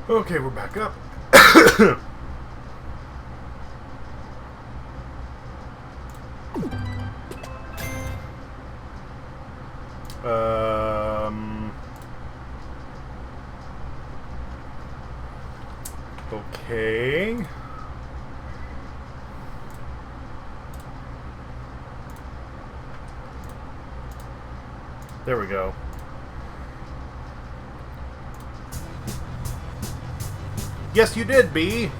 Okay, we're back up. um. Okay. There we go. Yes, you did, B.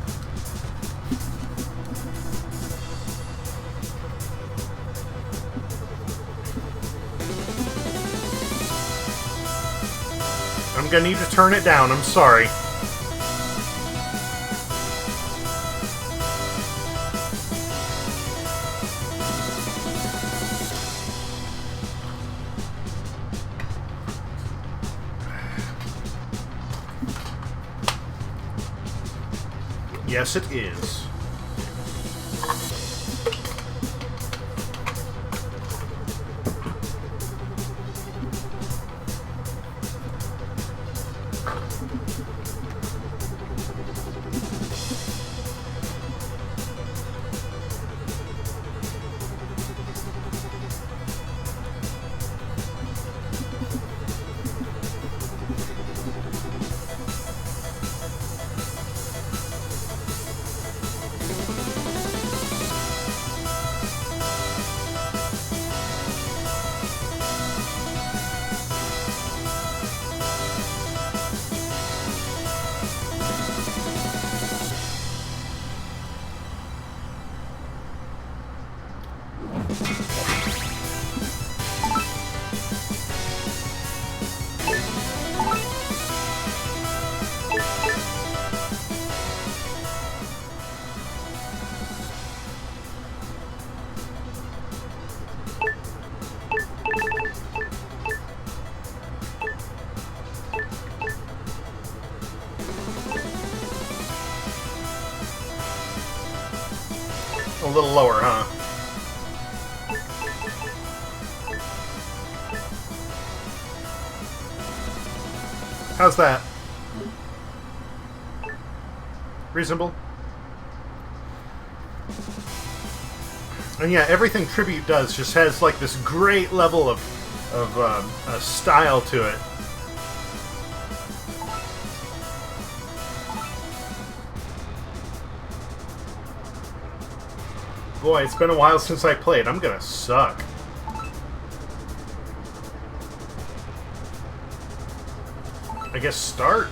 I'm gonna need to turn it down. I'm sorry. Yes, it is. A little lower, huh? How's that? Reasonable? And yeah, everything Tribute does just has like this great level of style to it. Boy, it's been a while since I played. I'm gonna suck. I guess start?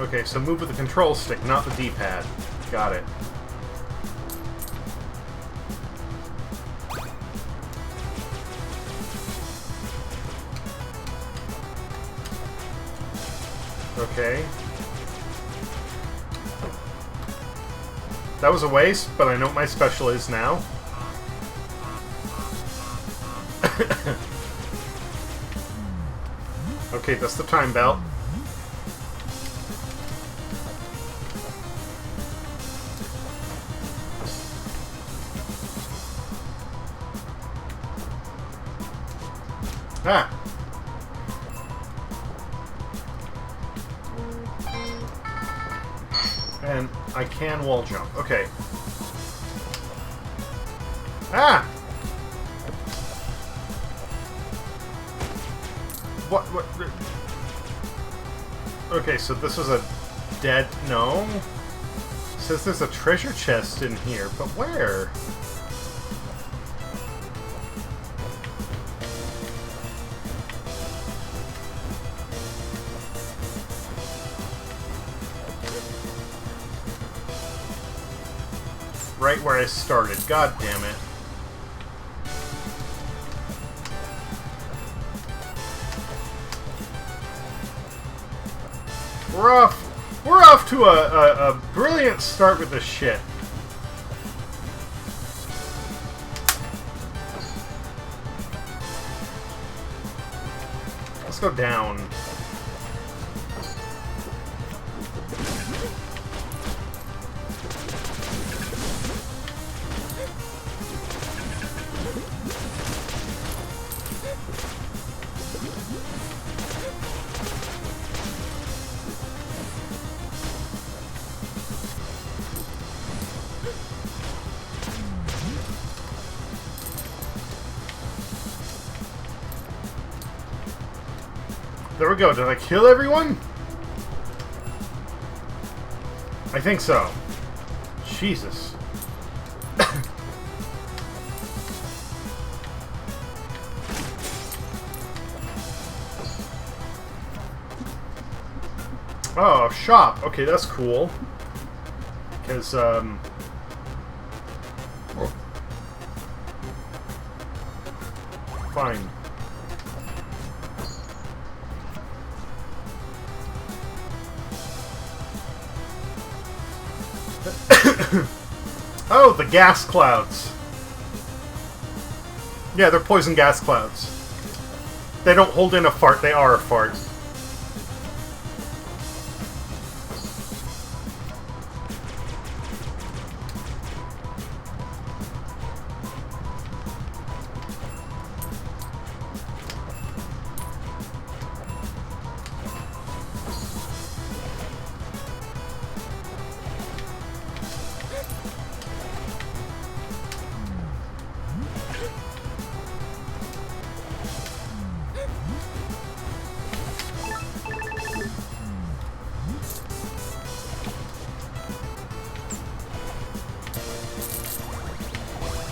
Okay, so move with the control stick, not the D-pad. Got it. Okay. That was a waste, but I know what my special is now. Okay, that's the time belt. Ah! And I can wall jump. Okay. Ah! What? Okay, so this is a dead... No? It says there's a treasure chest in here, but where? right where I started. God damn it. We're off to a brilliant start with this shit. Let's go down. There we go. Did I kill everyone? I think so. Jesus. Oh, shop. Okay, that's cool. Because, fine. Oh, the gas clouds. Yeah, they're poison gas clouds. They don't hold in a fart, they are a fart.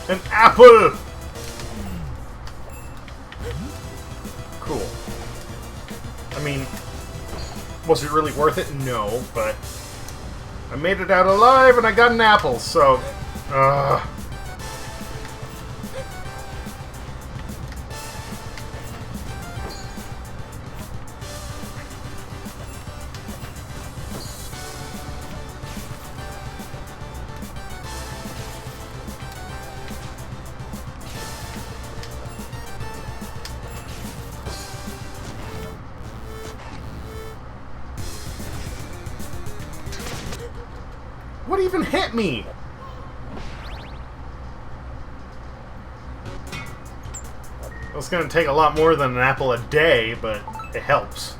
An apple! Cool. I mean, was it really worth it? No, but I made it out alive and I got an apple, so... What even hit me? It's gonna take a lot more than an apple a day, but it helps.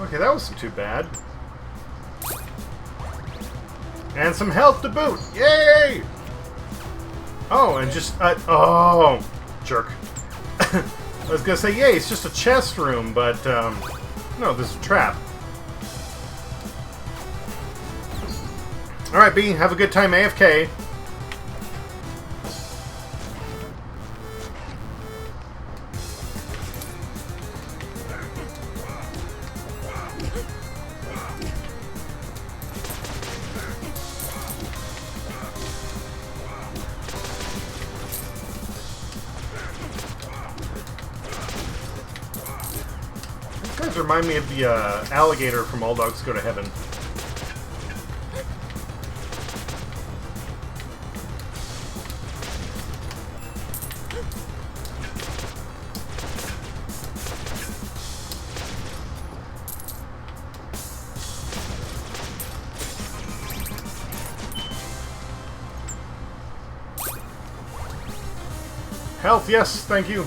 Okay, that wasn't too bad. And some health to boot! Yay! Oh, and just... oh! Jerk. I was gonna say, yay, it's just a chest room, but, no, this is a trap. Alright, B, have a good time AFK. remind me of the alligator from All Dogs Go to Heaven. Health, yes, thank you.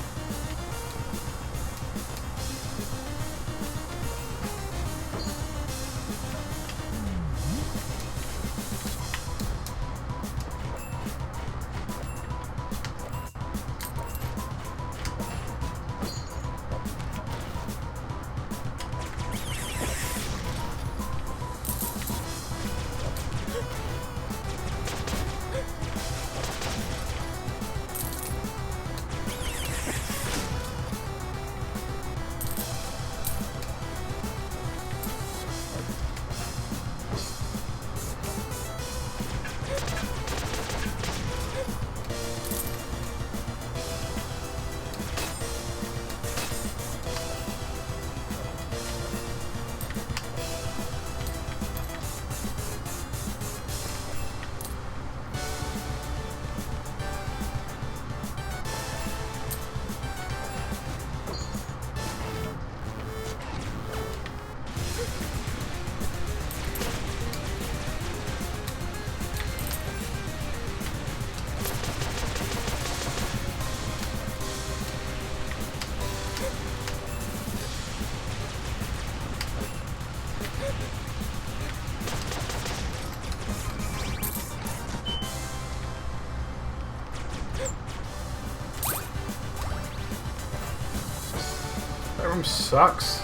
That room sucks.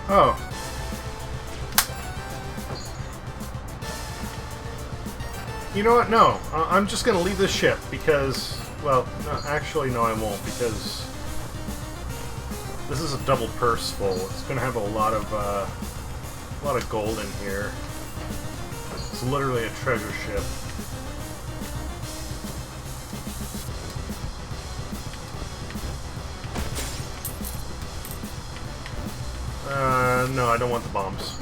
Oh. You know what? No. I'm just going to leave this ship because... Well, no, actually, no, I won't, because... This is a double purse full. It's going to have a lot of gold in here. It's literally a treasure ship. No, I don't want the bombs.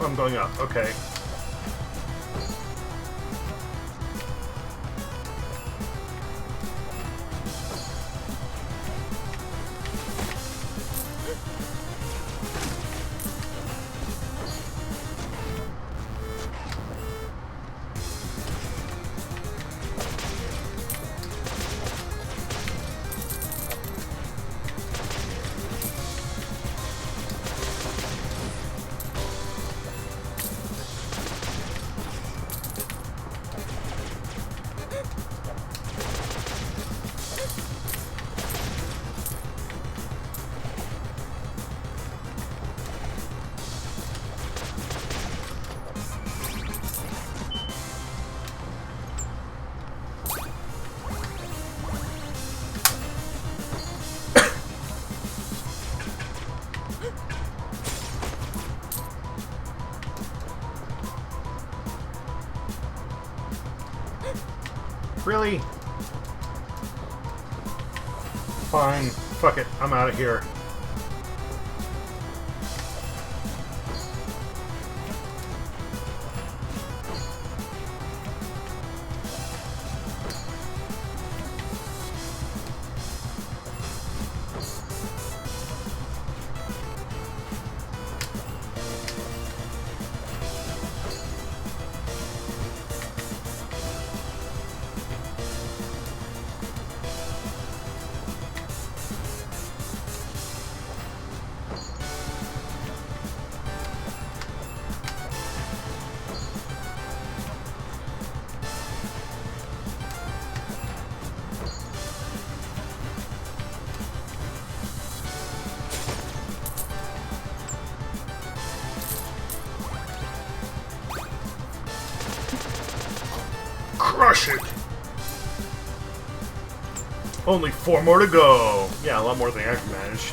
Oh, I'm going up. Okay. Really? Fine. Fuck it. I'm out of here. Crush it! Only 4 more to go. Yeah, a lot more than I can manage.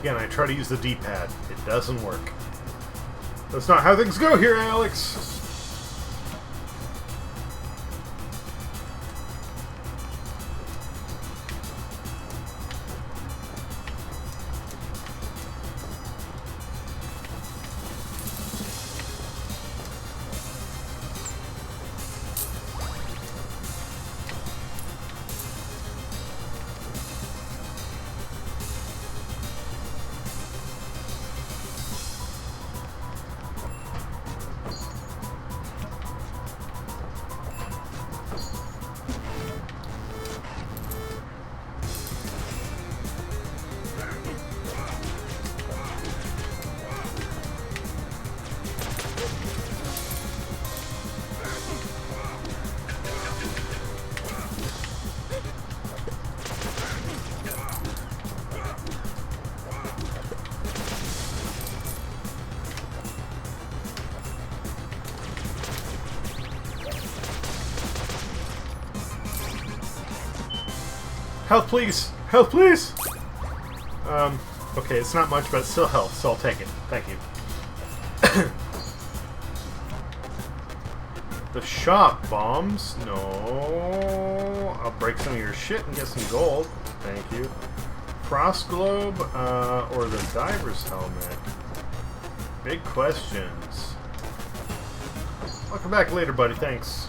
Again, I try to use the D-pad. It doesn't work. That's not how things go here, Alex! Health, please! Health, please! Okay, it's not much, but it's still health, so I'll take it. Thank you. The shop bombs? No. I'll break some of your shit and get some gold. Thank you. Frost globe, or the diver's helmet? Big questions. I'll come back later, buddy. Thanks.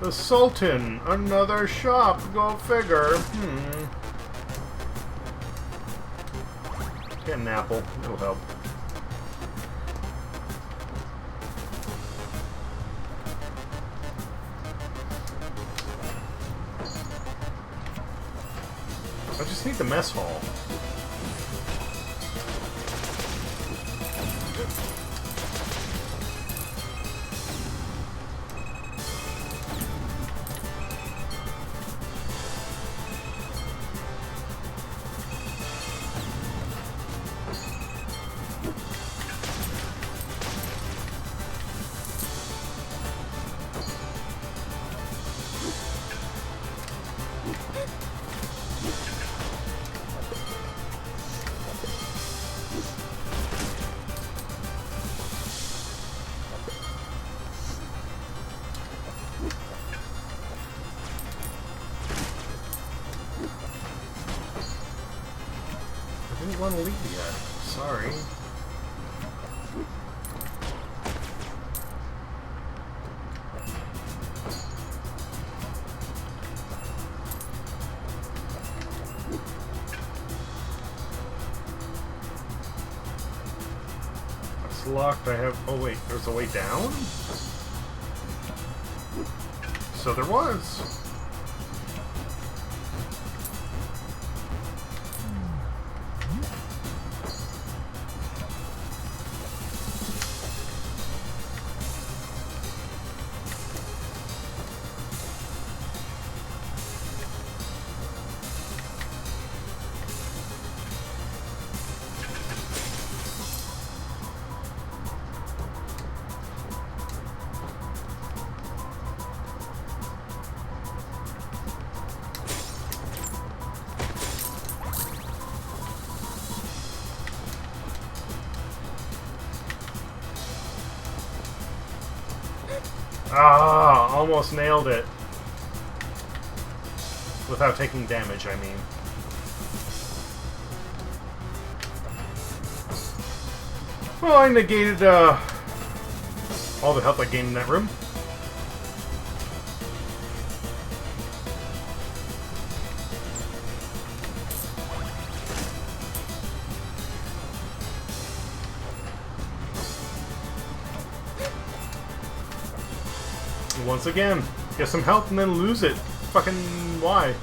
The Sultan, another shop, go figure. Get an apple, it'll help. I just need the mess hall. I didn't want to leave yet. Sorry. It's locked. I have... Oh wait, there's a way down? So there was. Ah, almost nailed it. Without taking damage, I mean. Well, I negated all the health I gained in that room. Once again, get some health and then lose it. Fucking why?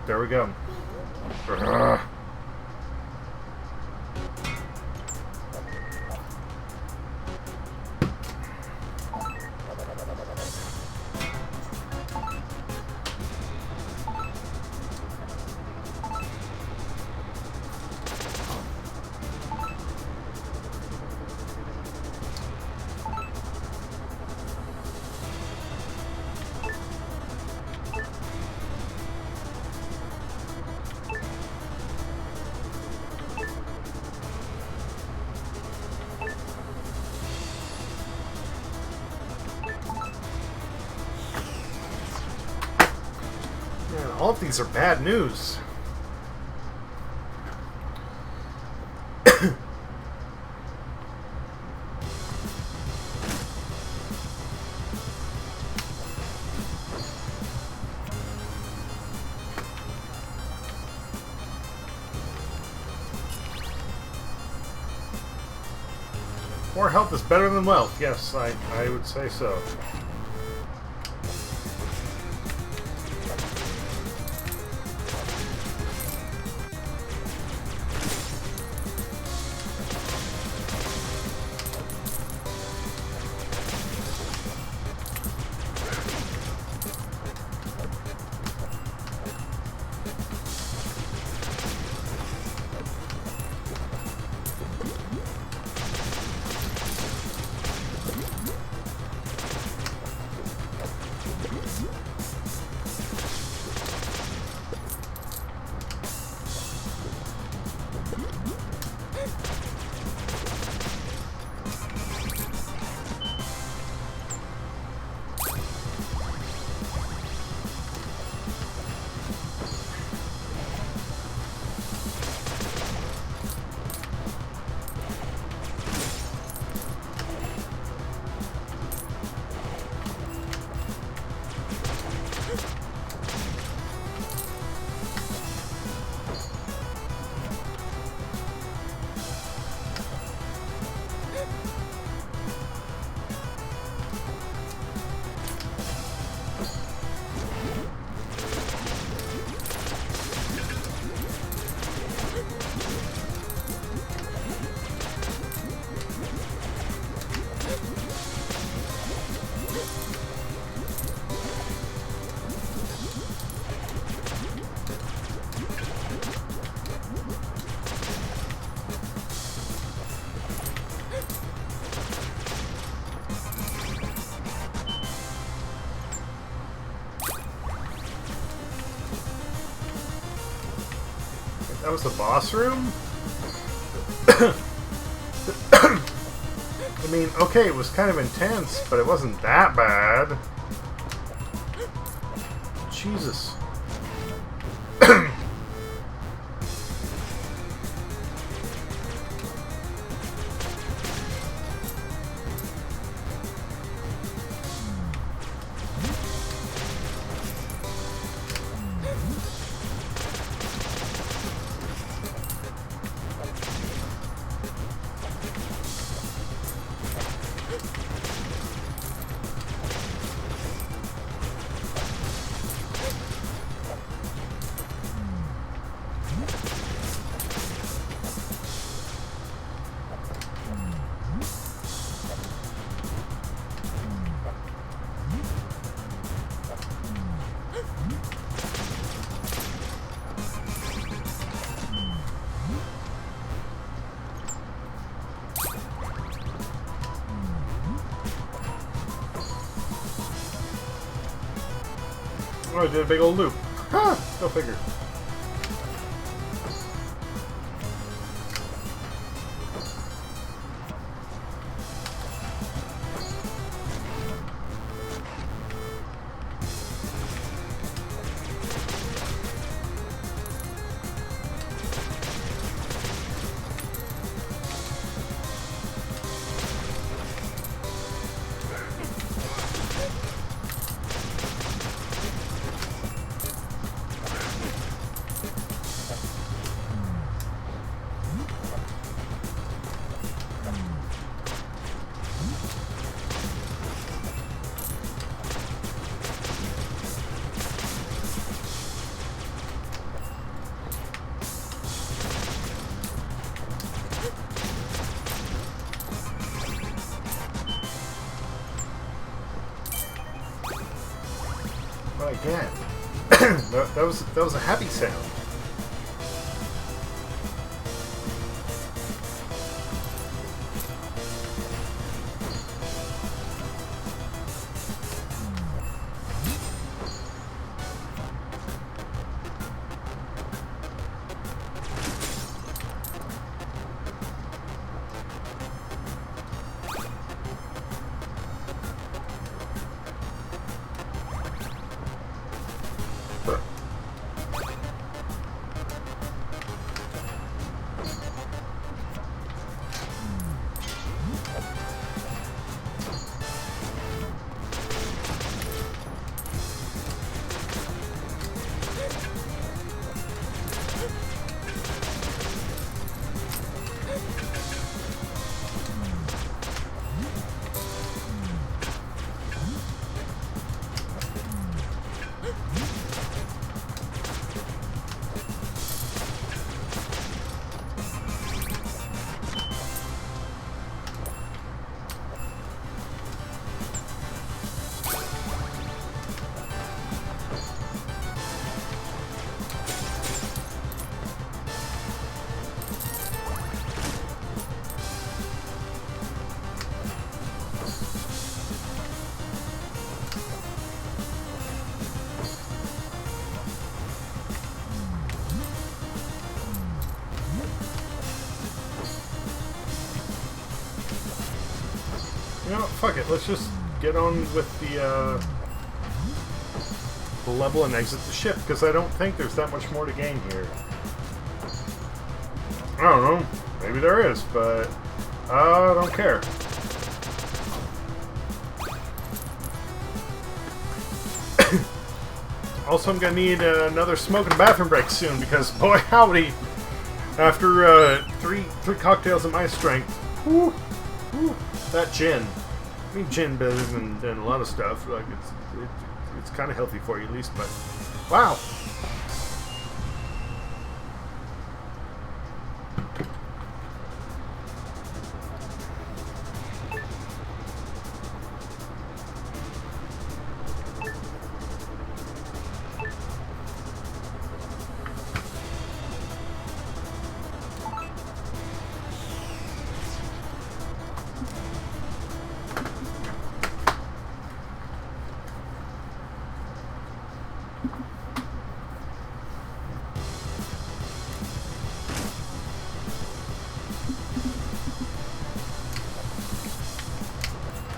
There we go. Urgh. of these are bad news. More health is better than wealth. Yes, I would say so. That was the boss room? I mean, okay, it was kind of intense, but it wasn't that bad. Jesus. Oh, I did a big old loop. Huh, go figure. Again. that was a happy sound. know, fuck it. Let's just get on with the level and exit the ship, because I don't think there's that much more to gain here. I don't know. Maybe there is, but I don't care. Also, I'm gonna need another smoke and bathroom break soon, because boy howdy, after three cocktails at my strength, whew, that gin. I mean, gin better than a lot of stuff. Like it's kind of healthy for you at least, but wow.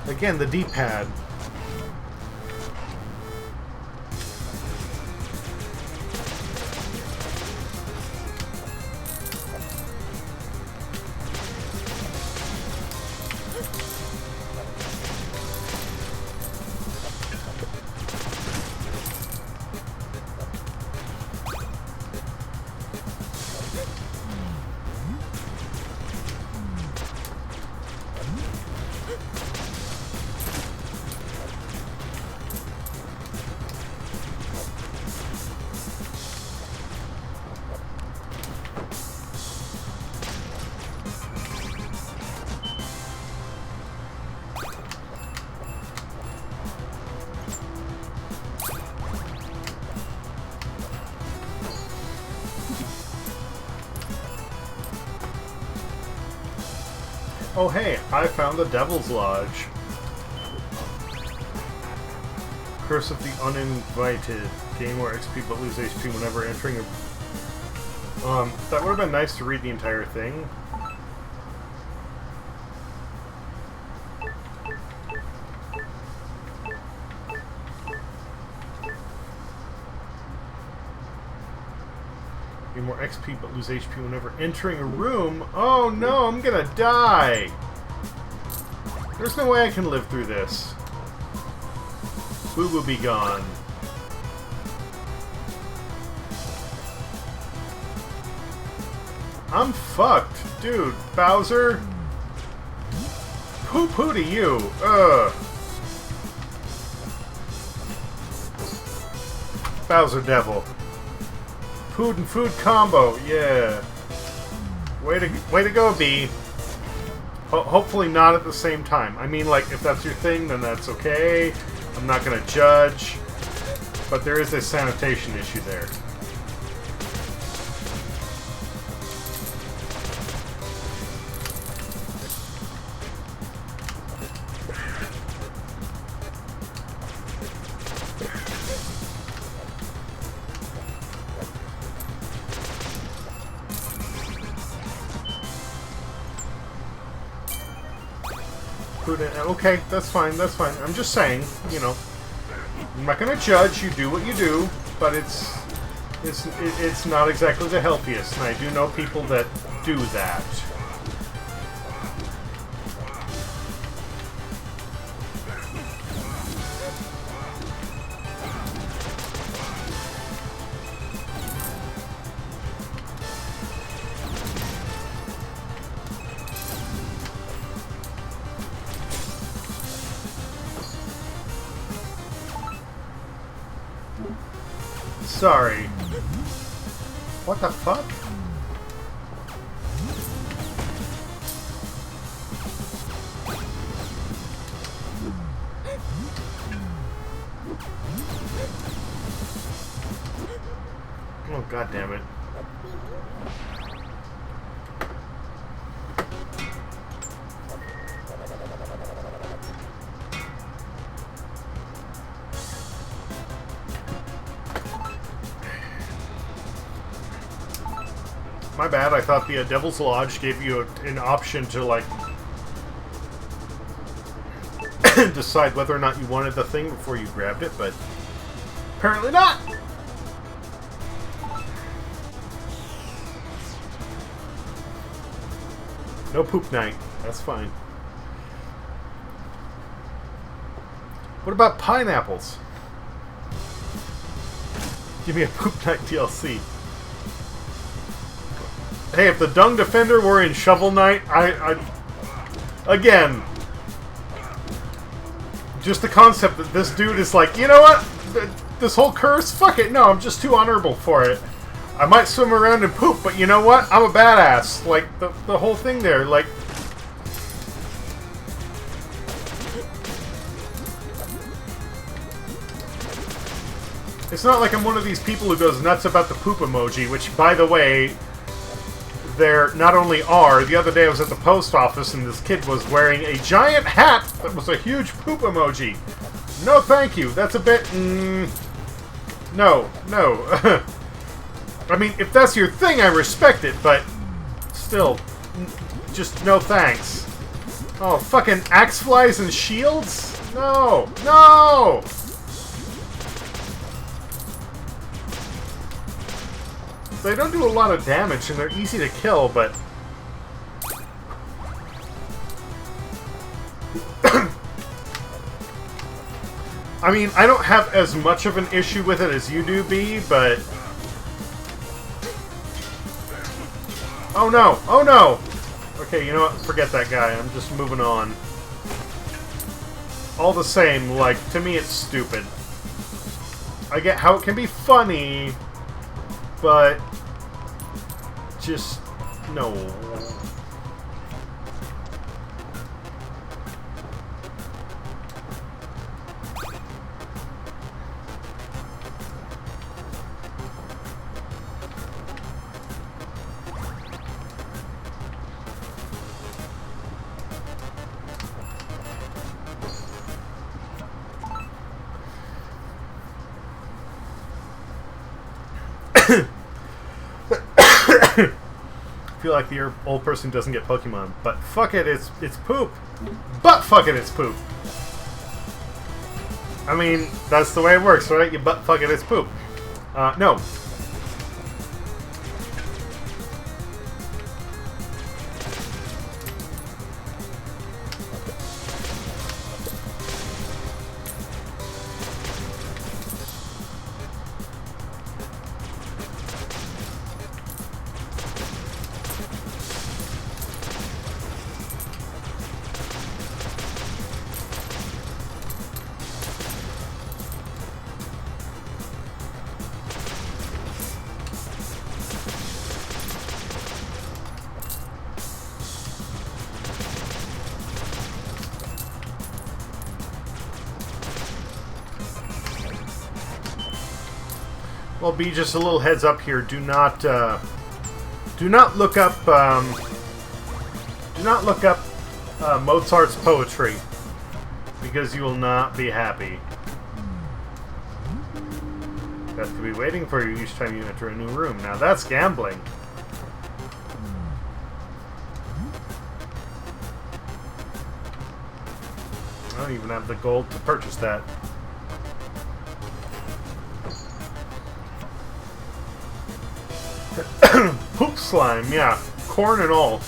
Again, the D-pad. Oh hey, I found the Devil's Lodge. Curse of the Uninvited. Gain more XP but lose HP whenever entering a... that would have been nice to read the entire thing. Gain more XP but lose HP whenever entering a room. Oh no, I'm gonna die! There's no way I can live through this. Boo Boo be gone. I'm fucked, dude. Bowser. Poo to you. Ugh. Bowser Devil. Food and food combo, yeah. Way to go, B. Hopefully not at the same time. I mean, like, if that's your thing, then that's okay. I'm not gonna judge. But there is a sanitation issue there. Okay, that's fine, that's fine. I'm just saying, you know, I'm not gonna judge. You do what you do, but it's not exactly the healthiest, and I do know people that do that. Sorry. What the fuck? Oh, god damn it. My bad, I thought the Devil's Lodge gave you an option to, like, decide whether or not you wanted the thing before you grabbed it, but apparently not! No poop night. That's fine. What about pineapples? Give me a poop night DLC. Hey, if the Dung Defender were in Shovel Knight, again, just the concept that this dude is like, you know what? This whole curse? Fuck it. No, I'm just too honorable for it. I might swim around and poop, but you know what? I'm a badass. Like, the whole thing there, like... It's not like I'm one of these people who goes nuts about the poop emoji, which, by the way, there not only are... The other day I was at the post office and this kid was wearing a giant hat that was a huge poop emoji. No thank you. That's a bit... no. I mean, if that's your thing, I respect it, but still, just no thanks. Oh, fucking axe flies and shields? No! No! They don't do a lot of damage, and they're easy to kill, but... I mean, I don't have as much of an issue with it as you do, B, but... Oh no! Oh no! Okay, you know what? Forget that guy. I'm just moving on. All the same, like, to me it's stupid. I get how it can be funny, but... just... no. I feel like the old person doesn't get Pokemon, but fuck it, it's poop. But fuck it, it's poop. I mean, that's the way it works, right? You butt fuck it, it's poop. No. Well, B, just a little heads up here. Do not look up Mozart's poetry, because you will not be happy. Death to be waiting for you each time you enter a new room. Now that's gambling. I don't even have the gold to purchase that. Poop slime, yeah. Corn and all.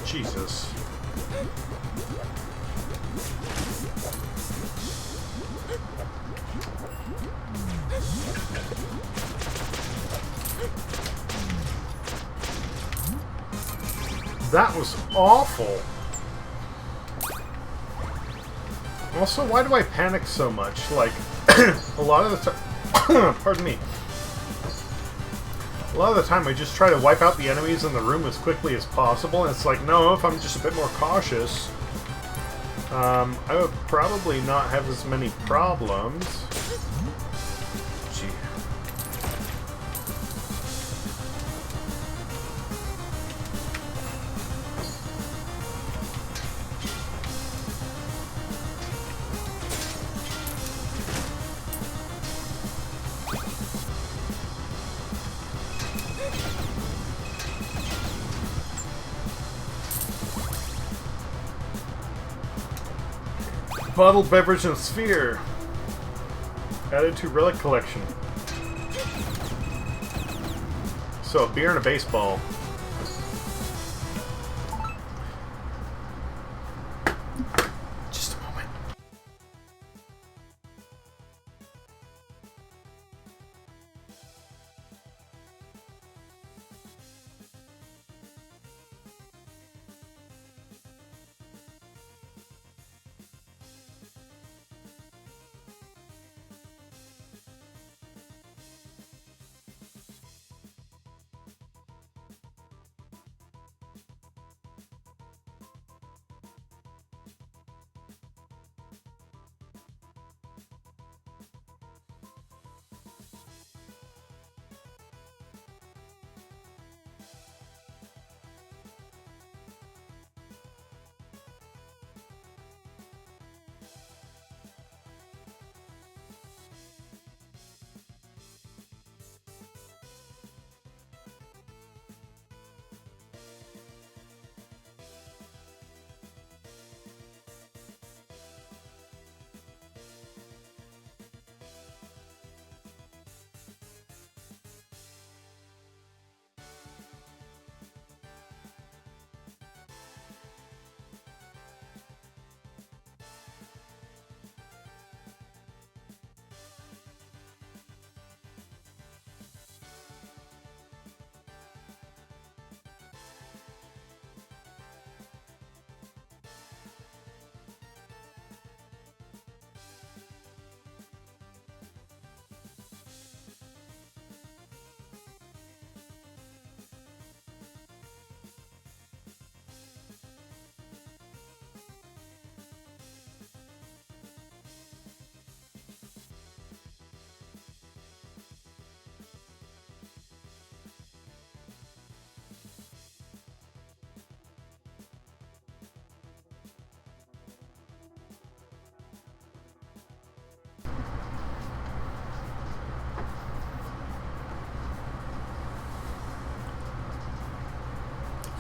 Jesus. That was awful. Also, why do I panic so much? Like, a lot of the time... pardon me. A lot of the time I just try to wipe out the enemies in the room as quickly as possible, and it's like, no, if I'm just a bit more cautious, I would probably not have as many problems. Gee. Bottled beverage and sphere. Added to relic collection. So a beer and a baseball. Just a moment.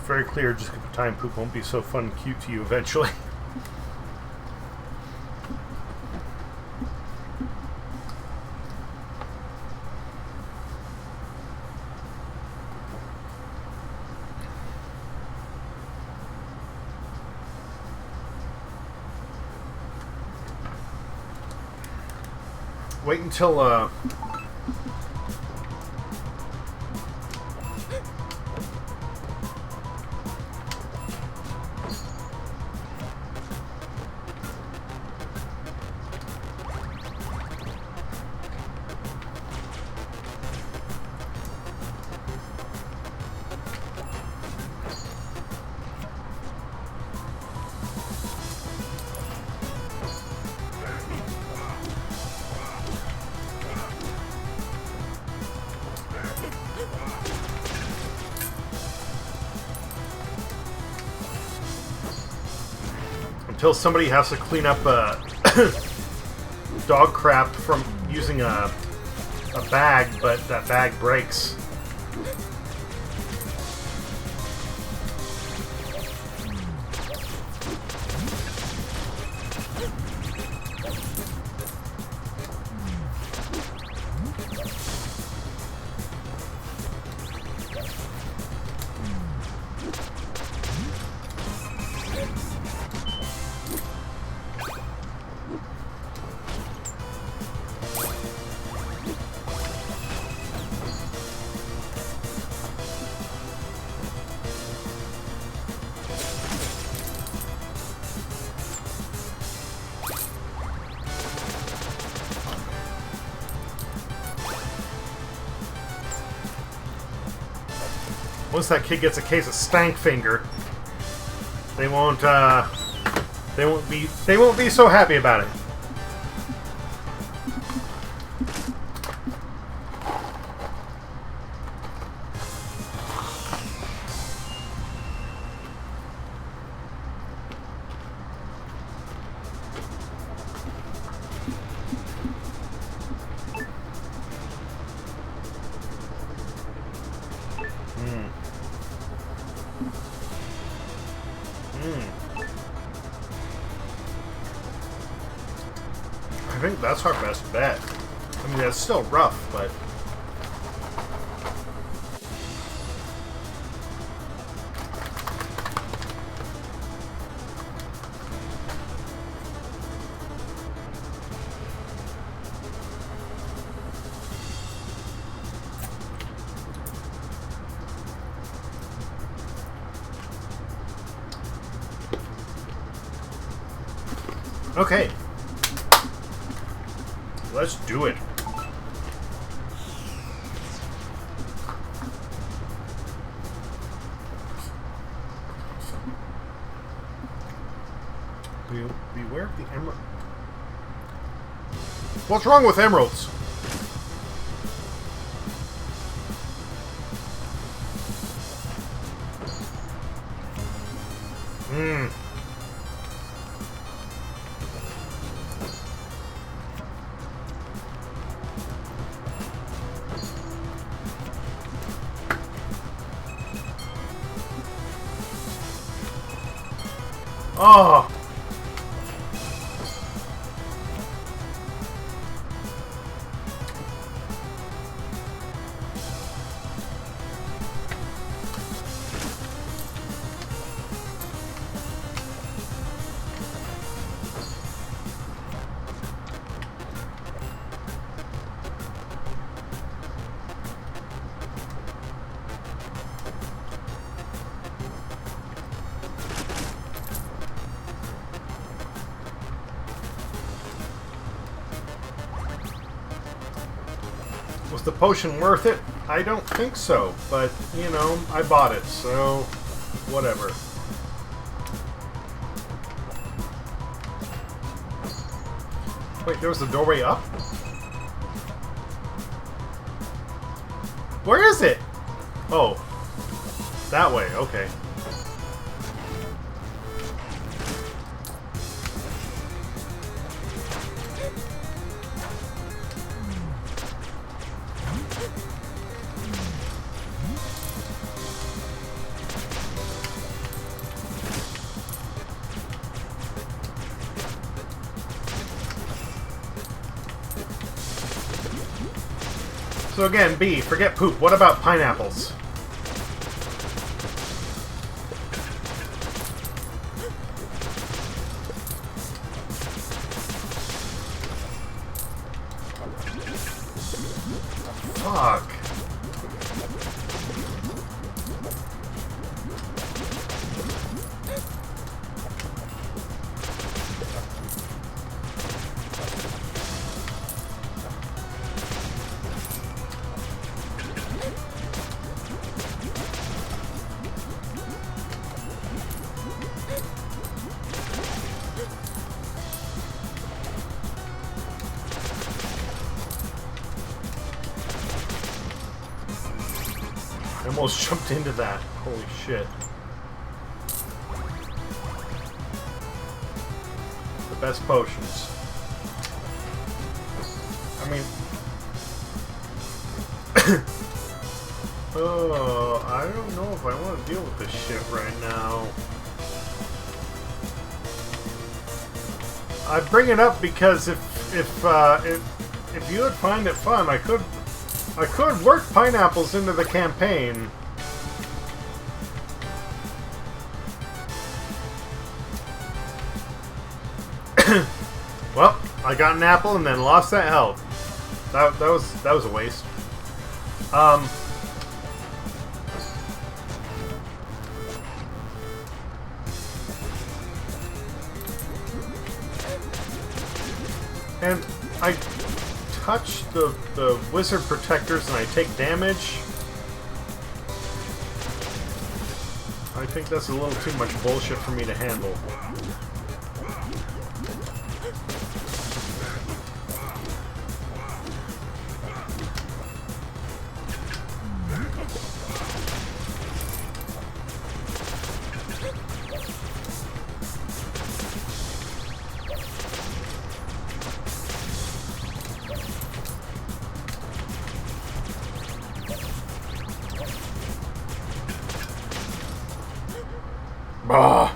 Very clear, just time poop won't be so fun and cute to you eventually. Wait until somebody has to clean up dog crap from using a bag, but that bag breaks. Once that kid gets a case of stank finger, they won't They won't be so happy about it. I think that's our best bet. I mean, that's still rough, but... Okay. Let's do it. Beware of the emerald. What's wrong with emeralds? Hmm. Oh! Was the potion worth it? I don't think so, but, you know, I bought it, so whatever. Wait, there was a doorway up? Where is it? Oh, that way, okay. So again, B, forget poop. What about pineapples? Fuck. I almost jumped into that. Holy shit. The best potions. I mean... oh, I don't know if I want to deal with this shit right now. I bring it up because if you would find it fun, I could work pineapples into the campaign. Well, I got an apple and then lost that health. That was a waste. And I touch the wizard protectors and I take damage. I think that's a little too much bullshit for me to handle. Bah.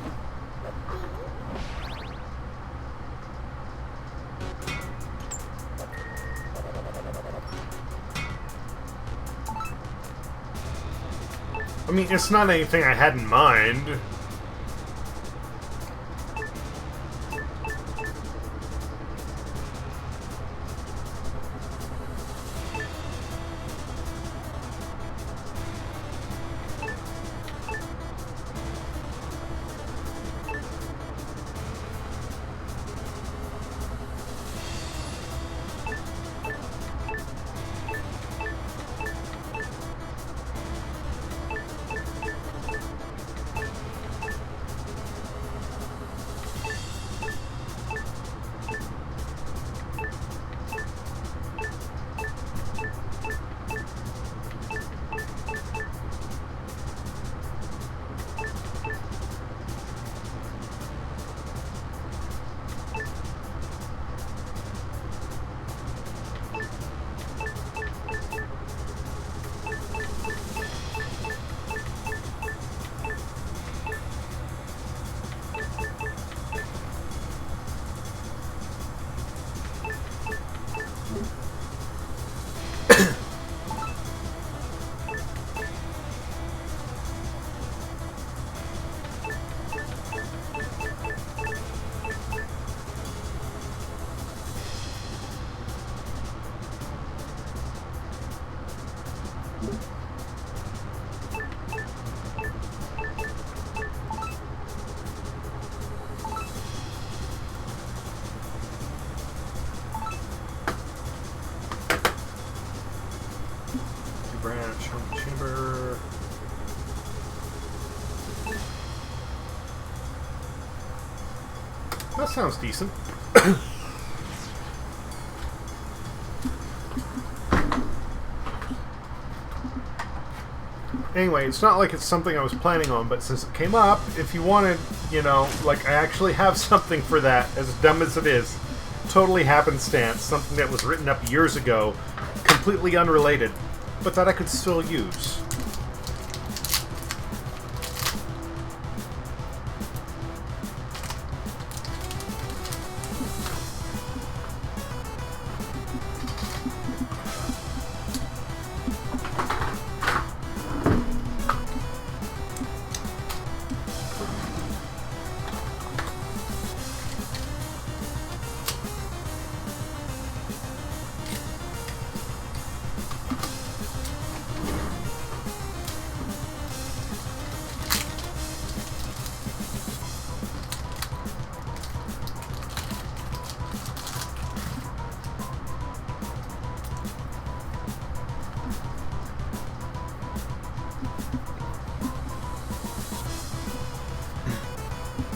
I mean, it's not anything I had in mind. Branch home chamber. That sounds decent. Anyway, it's not like it's something I was planning on, but since it came up, if you wanted, you know, like, I actually have something for that, as dumb as it is. Totally happenstance, something that was written up years ago, completely unrelated, but that I could still use.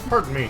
Pardon me.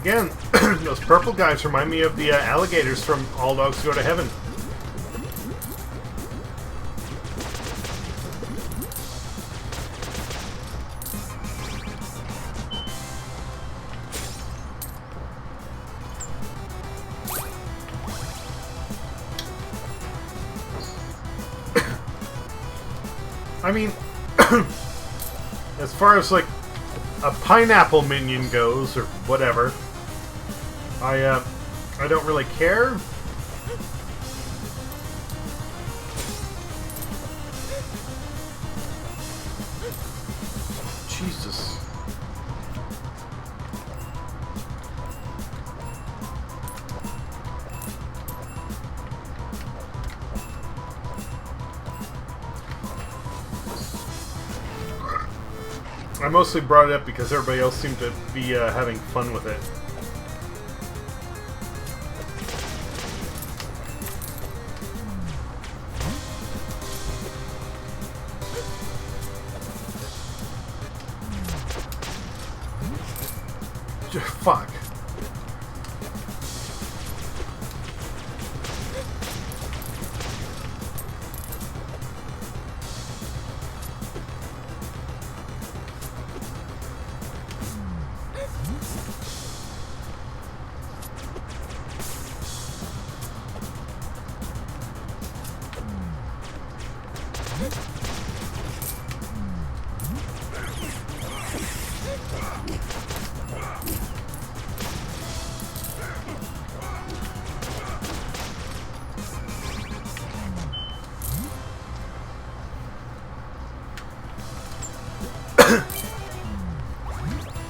Again, those purple guys remind me of the alligators from All Dogs Go to Heaven. I mean, as far as like a pineapple minion goes, or whatever, I don't really care. Jesus. I mostly brought it up because everybody else seemed to be having fun with it. Fuck.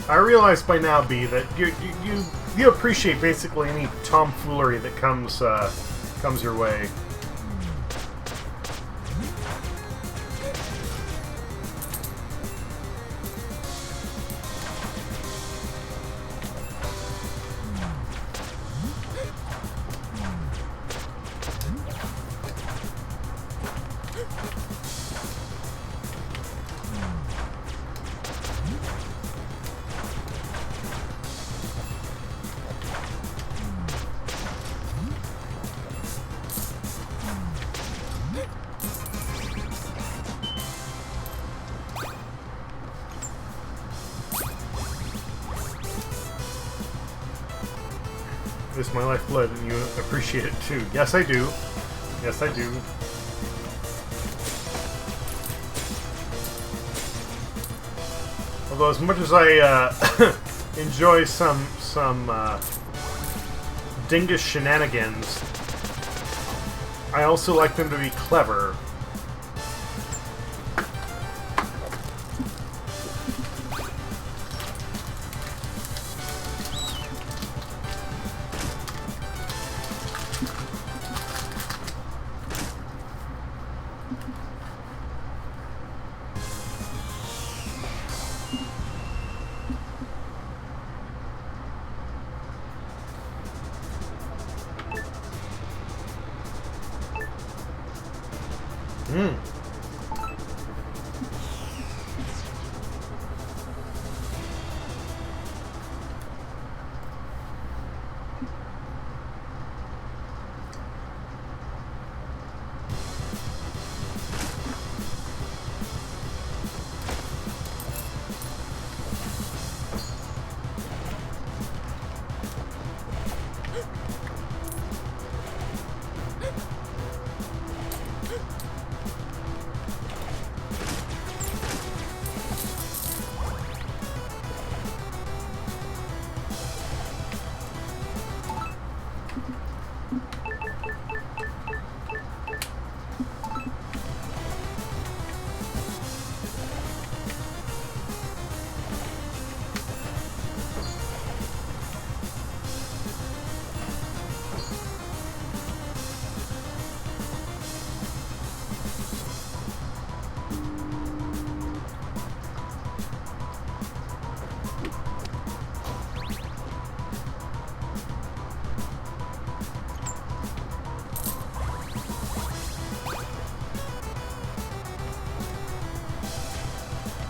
I realize by now, B, that you appreciate basically any tomfoolery that comes your way. This is my lifeblood, and you appreciate it too. Yes, I do. Yes, I do. Although, as much as I enjoy some dingus shenanigans, I also like them to be clever.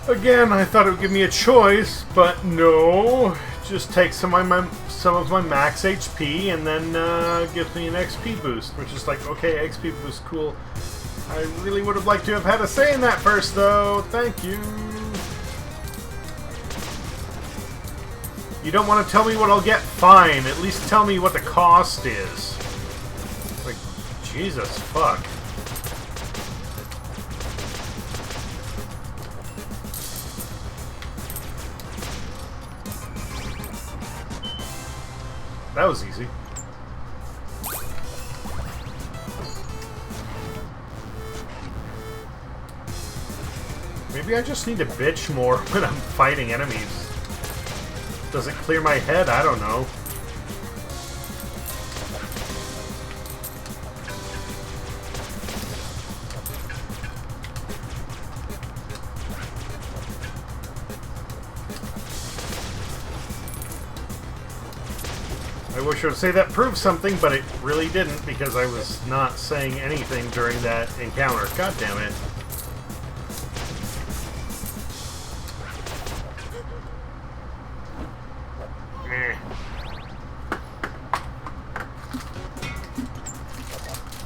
Again, I thought it would give me a choice, but no. Just take some some of my max HP and then gives me an XP boost, which is like, okay, XP boost, cool. I really would have liked to have had a say in that first, though. Thank you. You don't want to tell me what I'll get? Fine. At least tell me what the cost is. Like, Jesus, fuck. That was easy. Maybe I just need to bitch more when I'm fighting enemies. Does it clear my head? I don't know. I wish I would say that proved something, but it really didn't because I was not saying anything during that encounter. God damn it.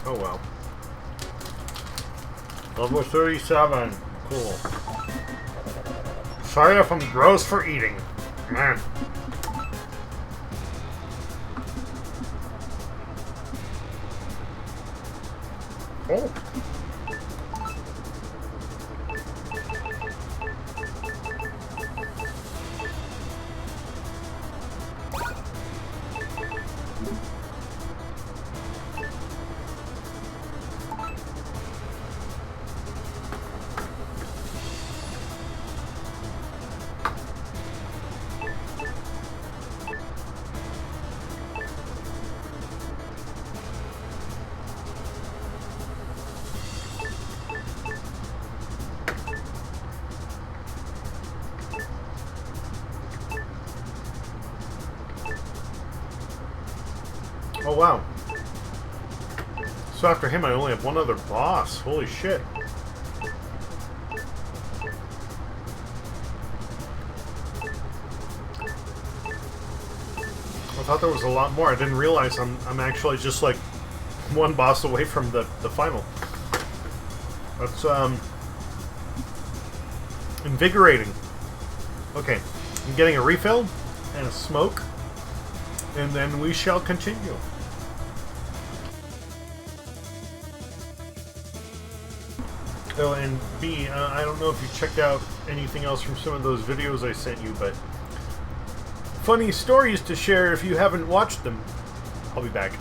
Oh well. Level 37. Cool. Sorry if I'm gross for eating. Man. Oh. Oh wow. So after him I only have one other boss. Holy shit. I thought there was a lot more. I didn't realize I'm actually just like one boss away from the final. That's invigorating. Okay, I'm getting a refill and a smoke, and then we shall continue. Oh, and B, I don't know if you checked out anything else from some of those videos I sent you, but funny stories to share if you haven't watched them. I'll be back.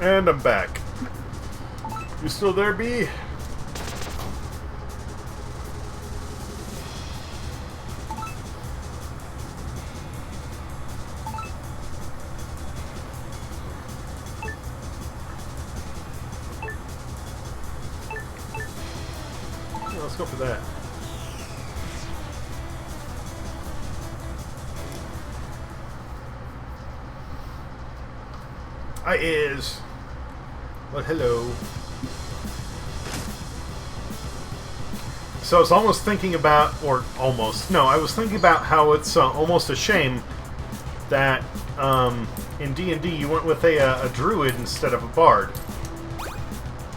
And I'm back. You still there, B? Yeah, let's go for that. I is. Well, hello. So I was almost thinking about, or almost, no, I was thinking about how it's almost a shame that in D&D you went with a druid instead of a bard.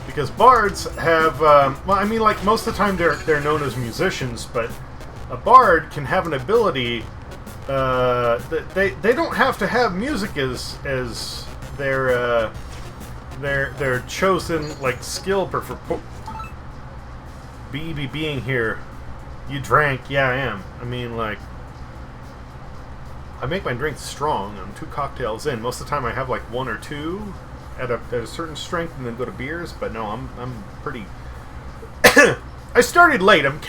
Because bards have, well, I mean, like, most of the time they're known as musicians, but a bard can have an ability, they don't have to have music as their chosen, like, skill for BB being here. You drank. Yeah, I am. I mean, like, I make my drinks strong. I'm 2 cocktails in. Most of the time I have like 1 or 2 at a certain strength and then go to beers, but no, I'm pretty I started late. I'm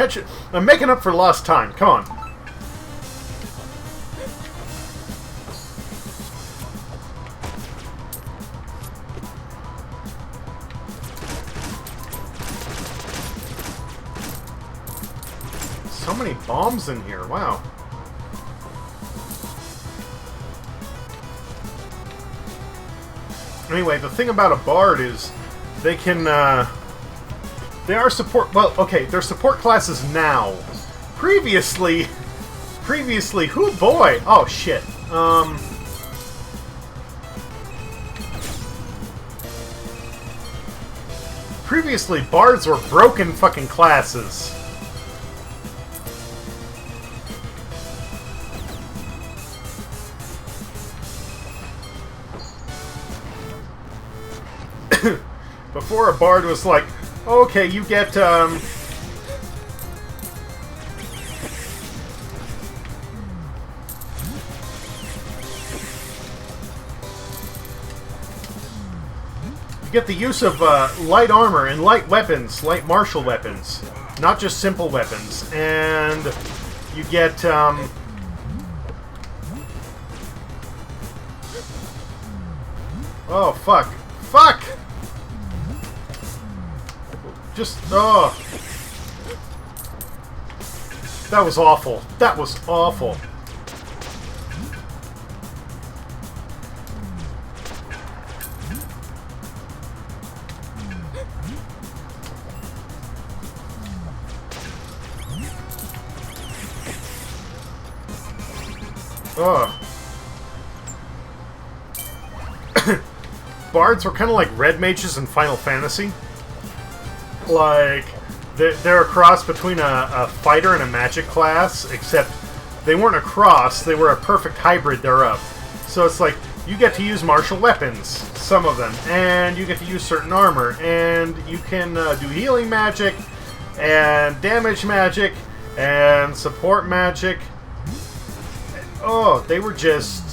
making up for lost time. Come on. So many bombs in here, wow. Anyway, the thing about a bard is they can, they are support, well, okay, they're support classes now. Previously, who boy, oh shit, previously bards were broken fucking classes. Before a bard was like, okay, you get, you get the use of light armor and light weapons, light martial weapons, not just simple weapons, and you get, oh, fuck. Fuck! Just, oh. That was awful. That was awful. Oh. Bards were kind of like red mages in Final Fantasy. Like, they're a cross between a fighter and a magic class, except they weren't a cross, they were a perfect hybrid thereof. So it's like, you get to use martial weapons, some of them, and you get to use certain armor, and you can do healing magic, and damage magic, and support magic. Oh, they were just...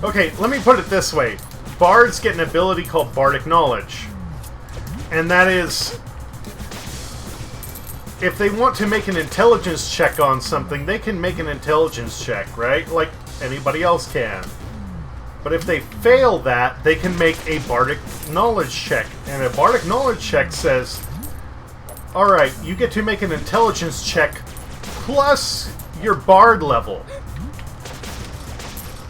Okay, let me put it this way. Bards get an ability called Bardic Knowledge. And that is... if they want to make an intelligence check on something, they can make an intelligence check, right? Like anybody else can. But if they fail that, they can make a Bardic Knowledge check. And a Bardic Knowledge check says, alright, you get to make an intelligence check plus your Bard level.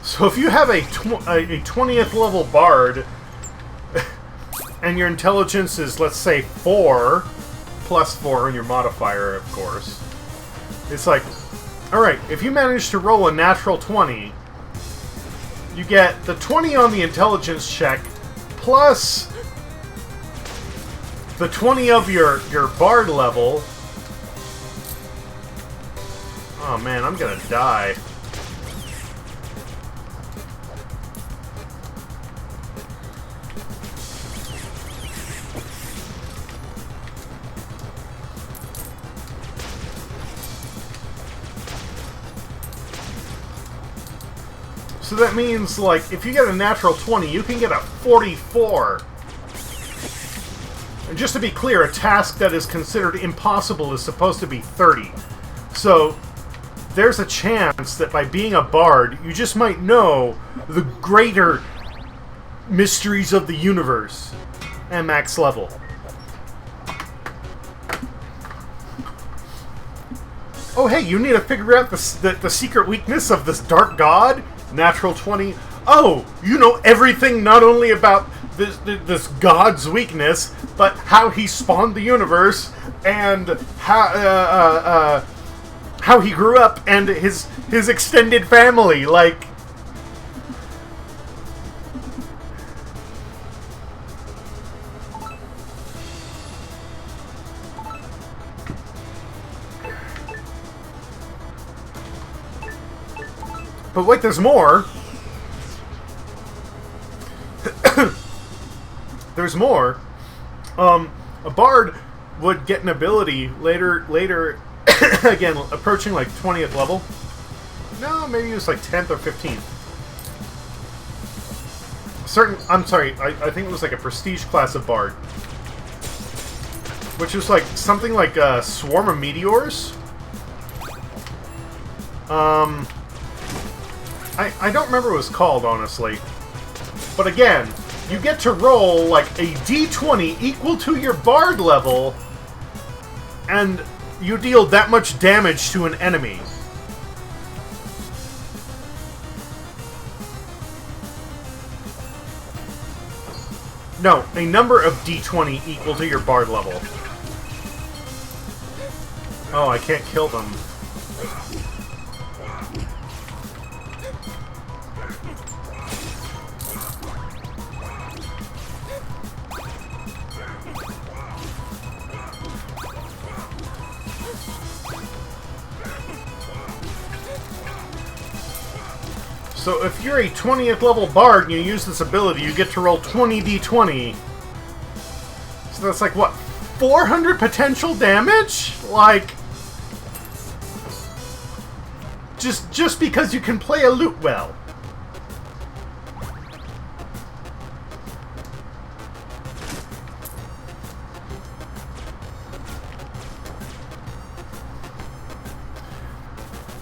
So if you have a 20th level Bard, and your intelligence is, let's say, 4, plus 4 in your modifier, of course, it's like, alright, if you manage to roll a natural 20, you get the 20 on the intelligence check, plus the 20 of your Bard level. Oh man, I'm gonna die. So that means, like, if you get a natural 20, you can get a 44. And just to be clear, a task that is considered impossible is supposed to be 30. So there's a chance that by being a bard, you just might know the greater mysteries of the universe at max level. Oh, hey, you need to figure out the secret weakness of this dark god? Natural 20. Oh, you know everything not only about this god's weakness, but how he spawned the universe and how he grew up and his extended family. Like, but wait, there's more. There's more. A bard would get an ability later, again, approaching like 20th level. No, maybe it was like 10th or 15th. I think it was like a prestige class of bard. Which was like something like a swarm of meteors. I don't remember what it was called, honestly. But again, you get to roll like a d20 equal to your bard level, and you deal that much damage to an enemy. No, a number of d20 equal to your bard level. Oh, I can't kill them. So if you're a 20th level bard and you use this ability, you get to roll 20d20. So that's like, what, 400 potential damage? Like, just because you can play a lute well.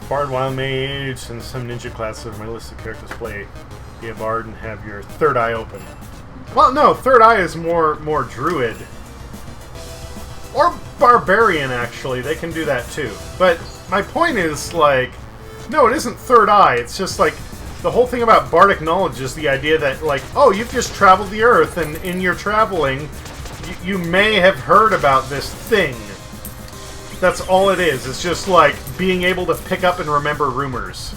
Bard, Wild Mage, and some ninja classes of my list of characters play. Be a bard and have your third eye open. Well, no, third eye is more druid. Or barbarian, actually. They can do that too. But my point is, like, no, it isn't third eye. It's just, like, the whole thing about bardic knowledge is the idea that, like, oh, you've just traveled the earth, and in your traveling, you may have heard about this thing. That's all it is. It's just like being able to pick up and remember rumors.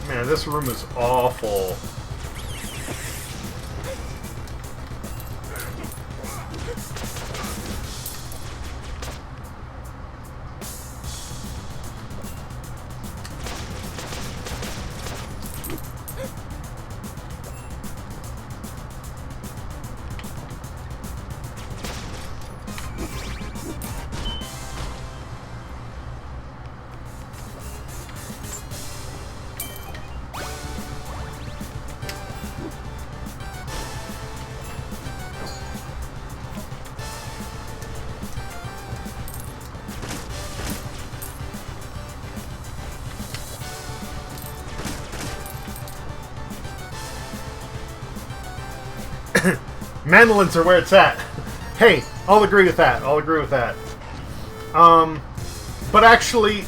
Man, this room is awful. Mandolins are where it's at. Hey, I'll agree with that. I'll agree with that. But actually,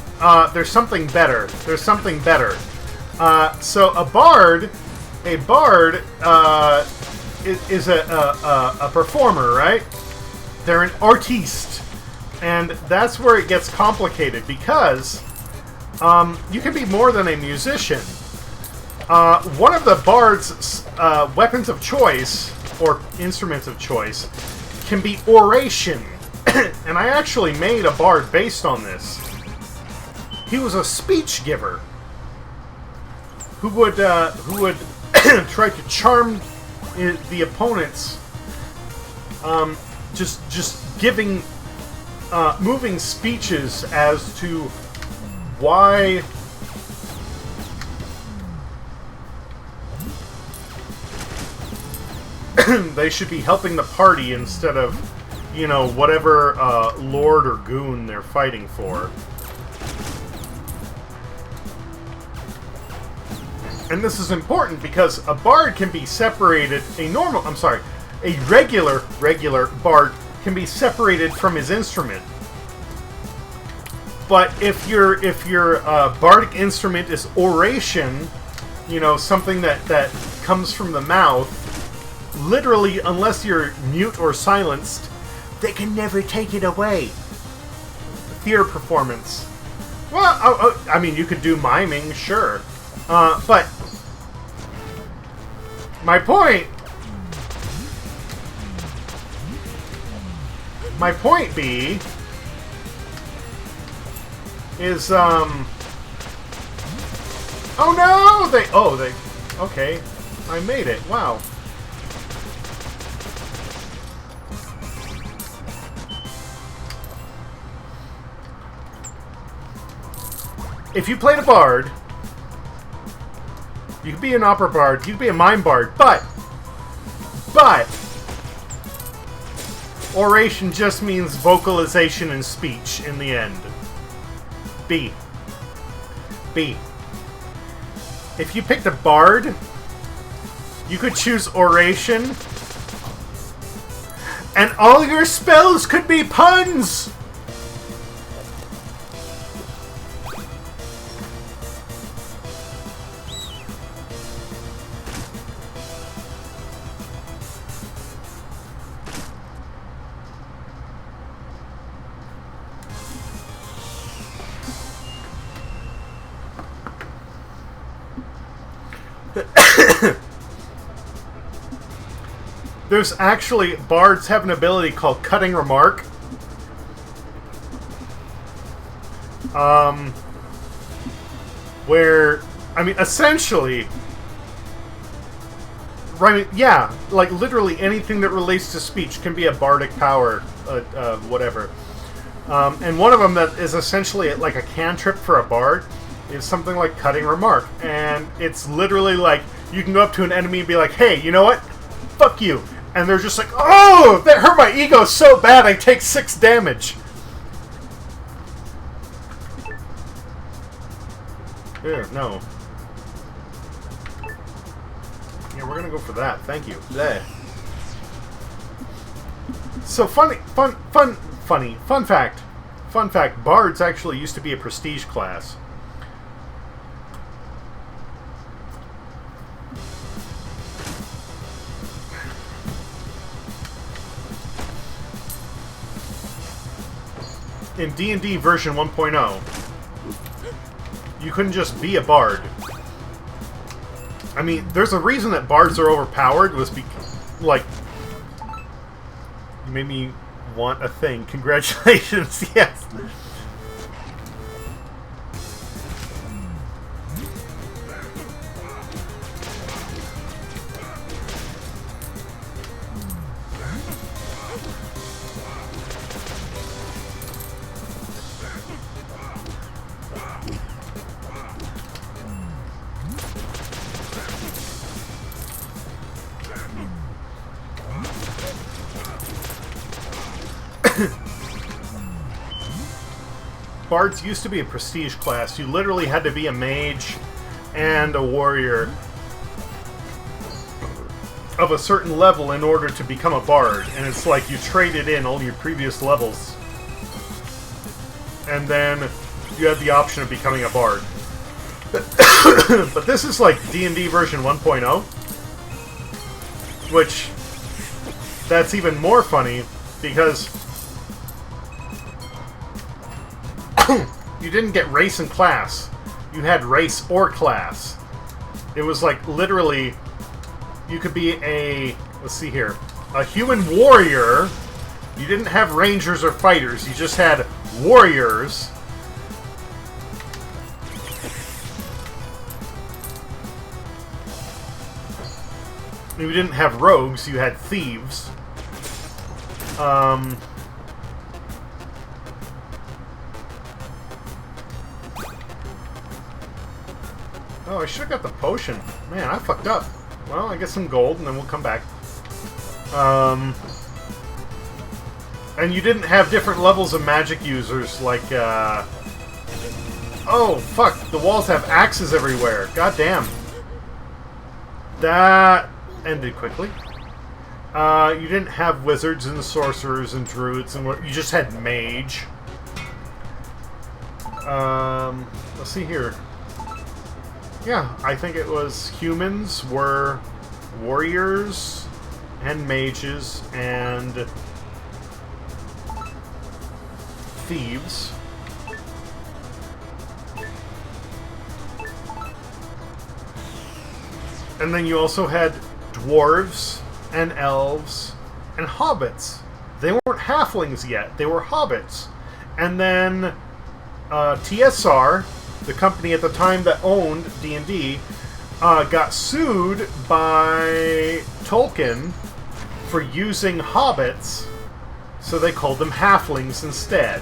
there's something better. There's something better. So a bard is a performer, right? They're an artiste, and that's where it gets complicated because you can be more than a musician. One of the bard's weapons of choice, or instruments of choice, can be oration. And I actually made a bard based on this. He was a speech giver who would try to charm the opponents just giving moving speeches as to why they should be helping the party instead of, you know, whatever lord or goon they're fighting for. And this is important because a bard can be separated, a regular bard can be separated from his instrument. But if your bardic instrument is oration, you know, something that comes from the mouth, literally, unless you're mute or silenced, they can never take it away. Theater performance. Well, I mean, you could do miming, sure. But my point be is oh no, they okay, I made it. Wow. If you played a bard, you could be an opera bard, you could be a mime bard, but oration just means vocalization and speech in the end. B. If you picked a bard, you could choose oration, and all your spells could be puns! There's actually, bards have an ability called cutting remark. Where, I mean, essentially, right, yeah, like literally anything that relates to speech can be a bardic power, whatever. And one of them that is essentially like a cantrip for a bard is something like cutting remark. And it's literally like, you can go up to an enemy and be like, hey, you know what? Fuck you. And they're just like, oh, that hurt my ego so bad I take 6 damage. Yeah, no. Yeah, we're gonna go for that. Thank you. There. So fun fact. Fun fact, bards actually used to be a prestige class. In D&D version 1.0, you couldn't just be a bard. I mean, there's a reason that bards are overpowered, was because, like, you made me want a thing. Congratulations, yes. Bards used to be a prestige class. You literally had to be a mage and a warrior of a certain level in order to become a bard. And it's like you traded in all your previous levels. And then you had the option of becoming a bard. But this is like D&D version 1.0. Which, that's even more funny because you didn't get race and class. You had race or class. It was like literally, you could be a, let's see here, a human warrior. You didn't have rangers or fighters. You just had warriors. You didn't have rogues. You had thieves. Um... Oh, I should have got the potion. Man, I fucked up. Well, I get some gold, and then we'll come back. And you didn't have different levels of magic users, like, Oh, fuck! The walls have axes everywhere. God damn. That ended quickly. You didn't have wizards and sorcerers and druids, and you just had mage. Let's see here. Yeah, I think it was humans were warriors and mages and thieves. And then you also had dwarves and elves and hobbits. They weren't halflings yet. They were hobbits. And then TSR, the company at the time that owned D&D, got sued by Tolkien for using hobbits, so they called them halflings instead.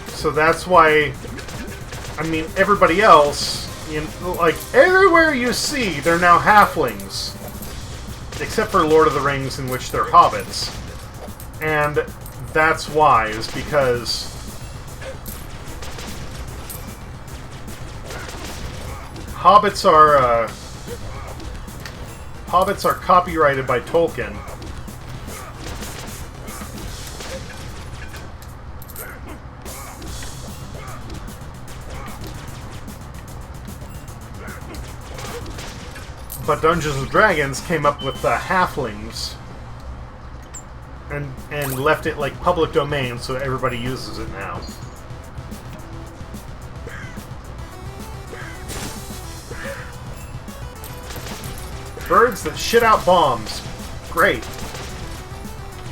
So that's why, I mean, everybody else, like, everywhere you see, they're now halflings. Except for Lord of the Rings, in which they're hobbits. And that's why, is because hobbits are copyrighted by Tolkien. But Dungeons & Dragons came up with halflings and left it like public domain, so everybody uses it now. Birds that shit out bombs. Great.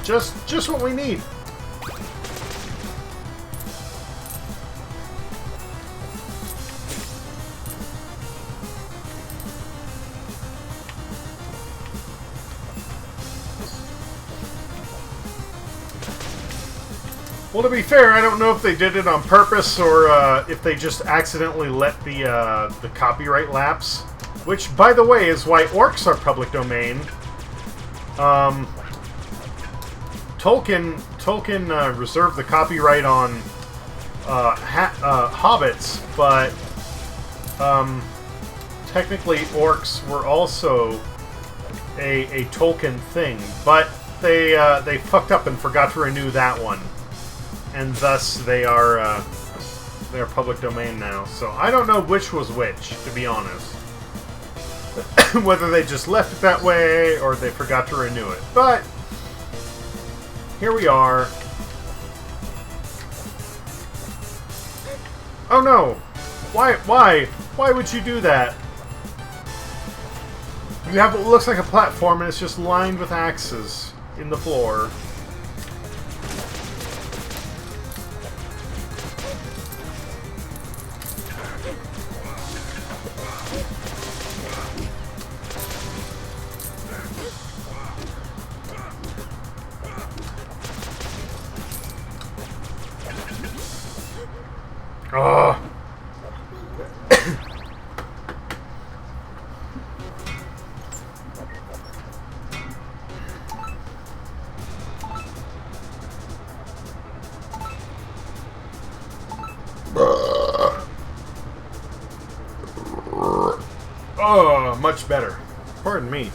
Just what we need. Well, to be fair, I don't know if they did it on purpose or if they just accidentally let the copyright lapse. Which, by the way, is why orcs are public domain. Tolkien reserved the copyright on hobbits, but technically orcs were also a Tolkien thing. But they fucked up and forgot to renew that one. And thus they are public domain now. So I don't know which was which, to be honest. Whether they just left it that way or they forgot to renew it. But here we are. Oh no! Why would you do that? You have what looks like a platform and it's just lined with axes in the floor. Oh. Oh, much better. Pardon me.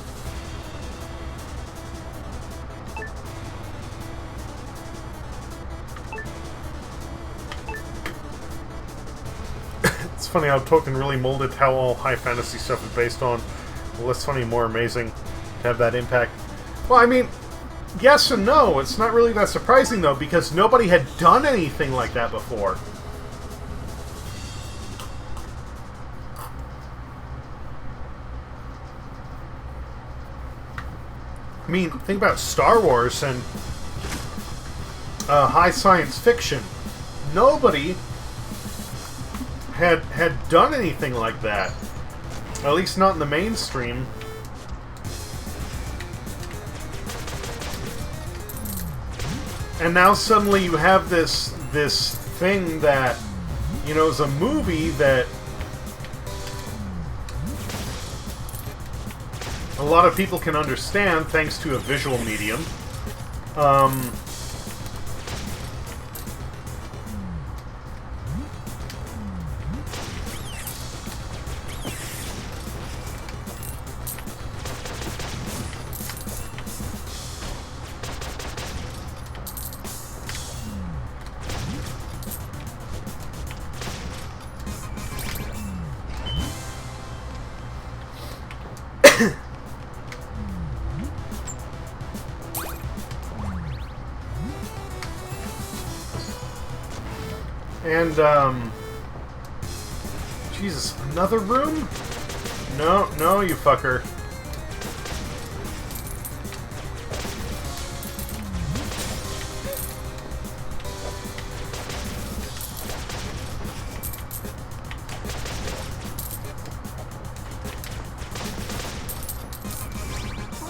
It's funny how Tolkien really molded how all high fantasy stuff is based on. Less funny, more amazing to have that impact. Well, I mean, yes and no. It's not really that surprising, though, because nobody had done anything like that before. I mean, think about Star Wars and high science fiction. Nobody had done anything like that. At least not in the mainstream. And now suddenly you have this thing that, you know, is a movie that a lot of people can understand thanks to a visual medium. And, Jesus, another room? No, no, you fucker.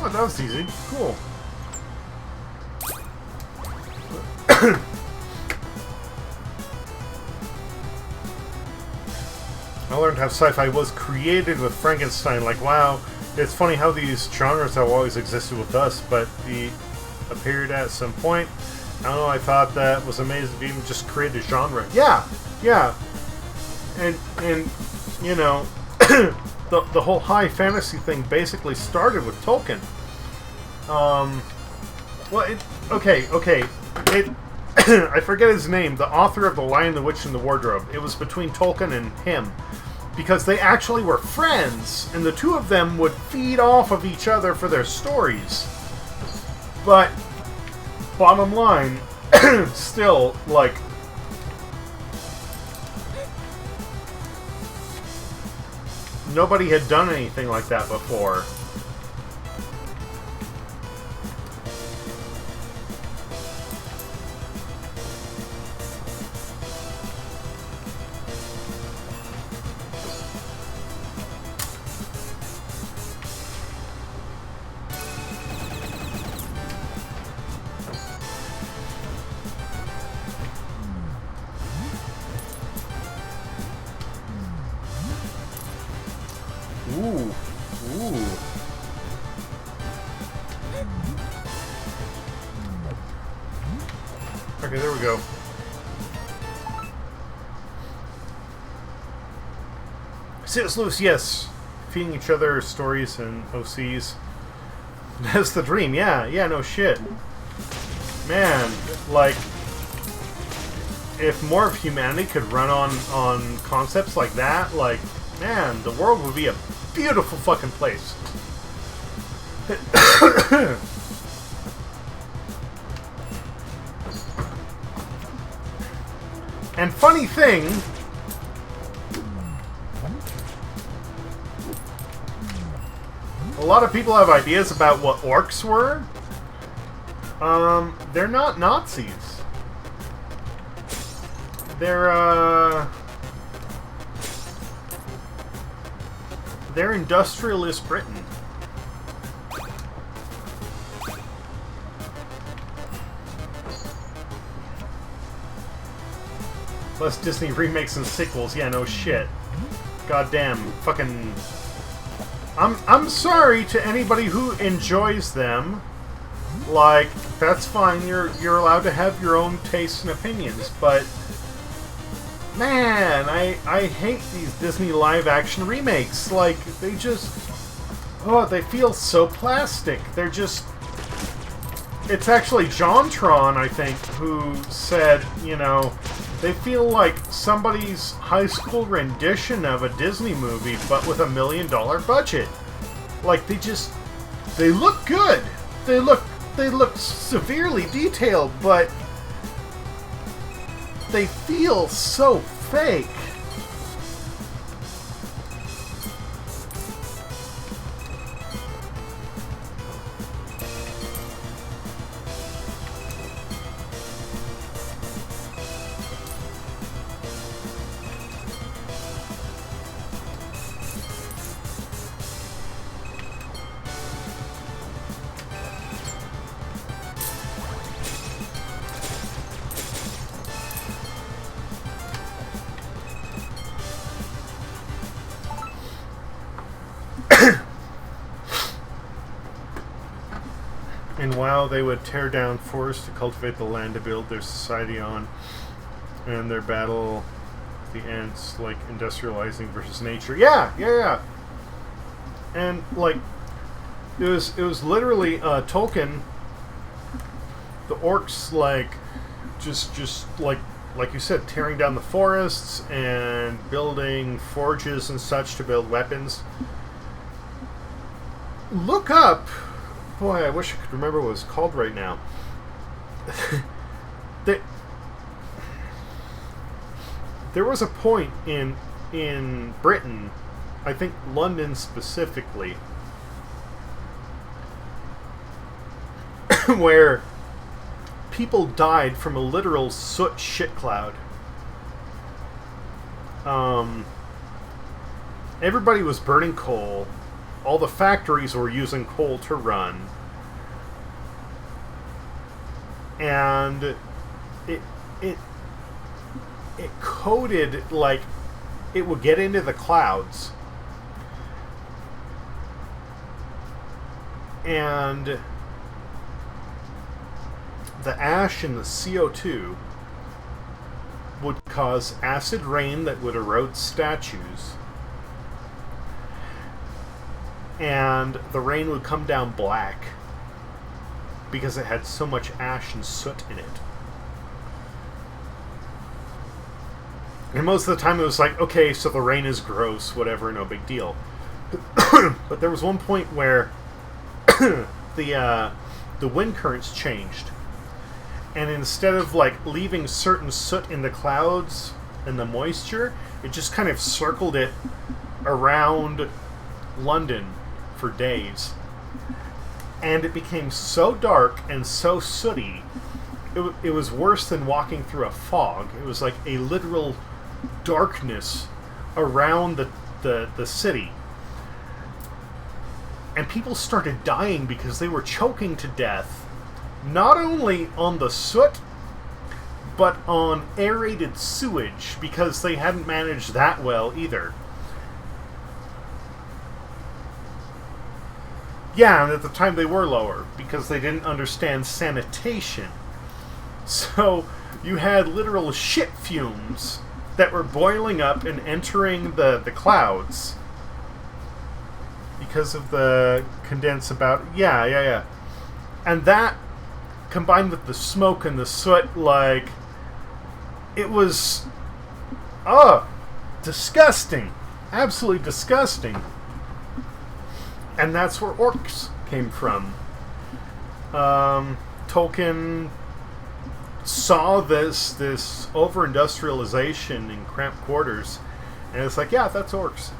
Oh, that was easy. Cool. I learned how sci-fi was created with Frankenstein. Like, wow, it's funny how these genres have always existed with us, but they appeared at some point. I don't know, I thought that was amazing to even just create a genre. Yeah, yeah. And you know, the whole high fantasy thing basically started with Tolkien. I forget his name, the author of The Lion, the Witch, and the Wardrobe. It was between Tolkien and him. Because they actually were friends, and the two of them would feed off of each other for their stories. But, bottom line, still, like, nobody had done anything like that before. Ooh. Ooh. Okay, there we go. C.S. Lewis, yes. Feeding each other stories and OCs. That's the dream, yeah. Yeah, no shit. Man, like, if more of humanity could run on concepts like that, like, man, the world would be a beautiful fucking place. And funny thing, a lot of people have ideas about what orcs were. They're not Nazis. They're industrialist Britain. Less Disney remakes and sequels. Yeah, no shit. Goddamn, fucking. I'm sorry to anybody who enjoys them. Like, that's fine. You're allowed to have your own tastes and opinions, but man, I hate these Disney live-action remakes. Like, they just... oh, they feel so plastic. They're just... It's actually JonTron, I think, who said, you know, they feel like somebody's high school rendition of a Disney movie, but with $1 million budget. Like, they look good. They look severely detailed, but they feel so fake. In WoW, they would tear down forests to cultivate the land to build their society on, and their battle the ants, like industrializing versus nature. Yeah. And like, it was literally Tolkien. The orcs just like you said, tearing down the forests and building forges and such to build weapons. Look up. Boy, I wish I could remember what it's called right now. There was a point in Britain, I think London specifically, where people died from a literal soot shit cloud. Everybody was burning coal. All the factories were using coal to run. And it coated, like, it would get into the clouds. And the ash and the CO2 would cause acid rain that would erode statues. And the rain would come down black because it had so much ash and soot in it. And most of the time it was like, okay, so the rain is gross, whatever, no big deal. But there was one point where the wind currents changed. And instead of like leaving certain soot in the clouds and the moisture, it just kind of circled it around London for days. And it became so dark and so sooty, it was worse than walking through a fog. It was like a literal darkness around the city. And people started dying because they were choking to death, not only on the soot, but on aerated sewage, because they hadn't managed that well either. Yeah, and at the time they were lower, because they didn't understand sanitation. So you had literal shit fumes that were boiling up and entering the clouds because of the condense about... Yeah. And that, combined with the smoke and the soot, like... It was... disgusting. Absolutely disgusting. And that's where orcs came from. Tolkien saw this over-industrialization in cramped quarters, and it's like, yeah, that's orcs.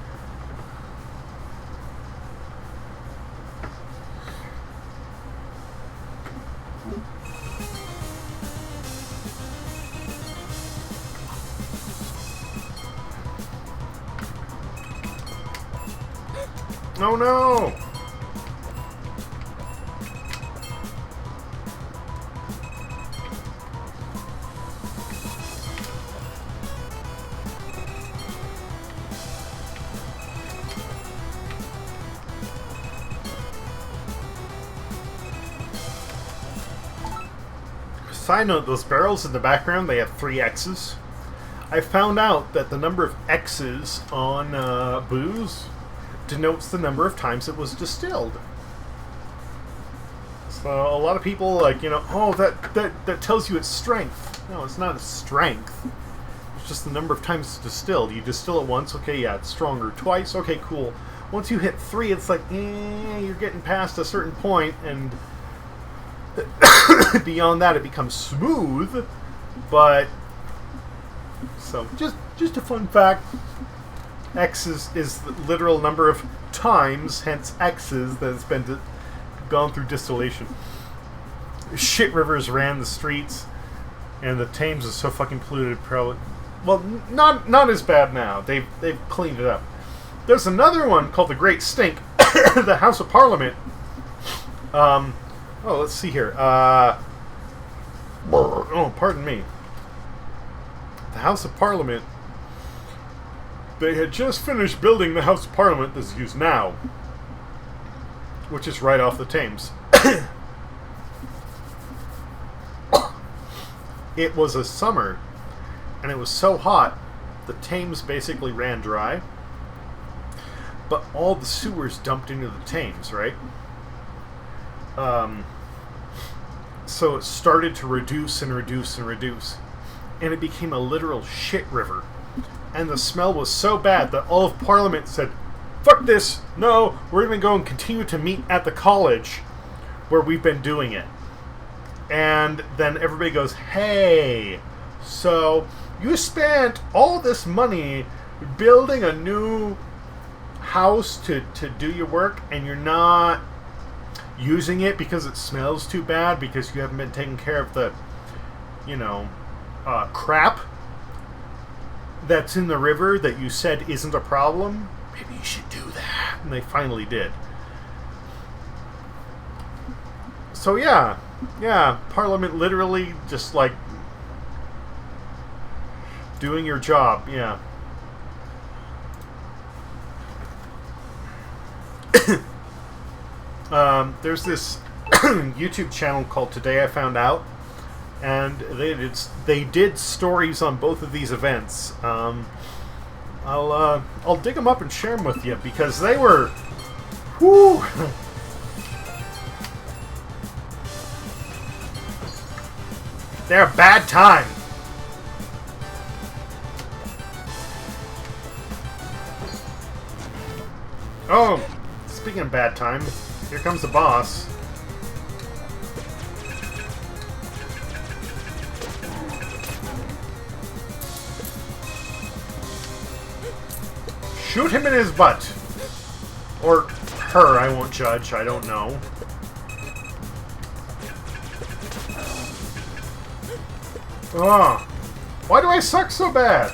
Oh no! Side note, those barrels in the background, they have 3 X's. I found out that the number of X's on booze denotes the number of times it was distilled. So a lot of people, like, you know, oh, that tells you its strength. No, it's not its strength. It's just the number of times it's distilled. You distill it once, okay, yeah, it's stronger. Twice, okay, cool. Once you hit 3, it's like, you're getting past a certain point, and beyond that it becomes smooth. But so just a fun fact. X is the literal number of times, hence X's, that it's been gone through distillation. Shit rivers ran the streets, and the Thames is so fucking polluted. Probably, well, not as bad now. They've cleaned it up. There's another one called the Great Stink, the House of Parliament. Let's see here. Pardon me. The House of Parliament. They had just finished building the House of Parliament that's used now. which is right off the Thames. It was a summer, and it was so hot, the Thames basically ran dry, but all the sewers dumped into the Thames, right? So it started to reduce and reduce and reduce, and it became a literal shit river. And the smell was so bad that all of Parliament said, "Fuck this! No, we're going to go and continue to meet at the college where we've been doing it." And then everybody goes, "Hey, so you spent all this money building a new house to do your work, and you're not using it because it smells too bad because you haven't been taking care of the, crap that's in the river that you said isn't a problem? Maybe you should do that." And they finally did. So yeah, Parliament literally just like doing your job, yeah. There's this YouTube channel called Today I Found Out, and they did stories on both of these events. I'll dig them up and share them with you because they were, whoo. They're a bad time. Oh, speaking of bad time, here comes the boss. Shoot him in his butt. Or her, I won't judge, I don't know. Oh, why do I suck so bad?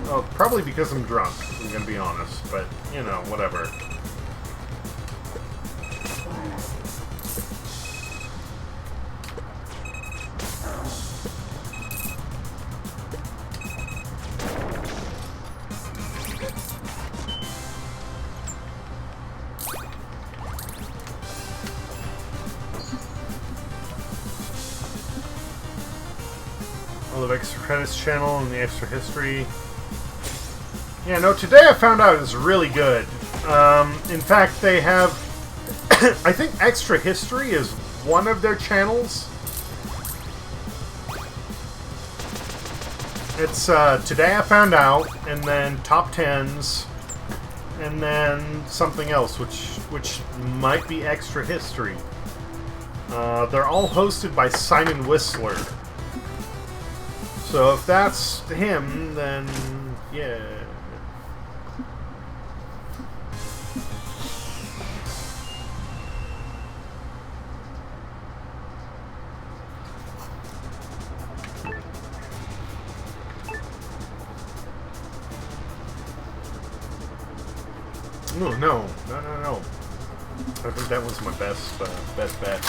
Oh, probably because I'm drunk, I'm gonna be honest, but, whatever. The extra credits channel and the extra history. Yeah, no, Today I Found Out is really good. In fact, they have I think extra history is one of their channels. It's Today I Found Out, and then Top 10s, and then something else, which might be extra history. They're all hosted by Simon Whistler. So if that's him, then yeah. Oh, no. I think that was my best bet.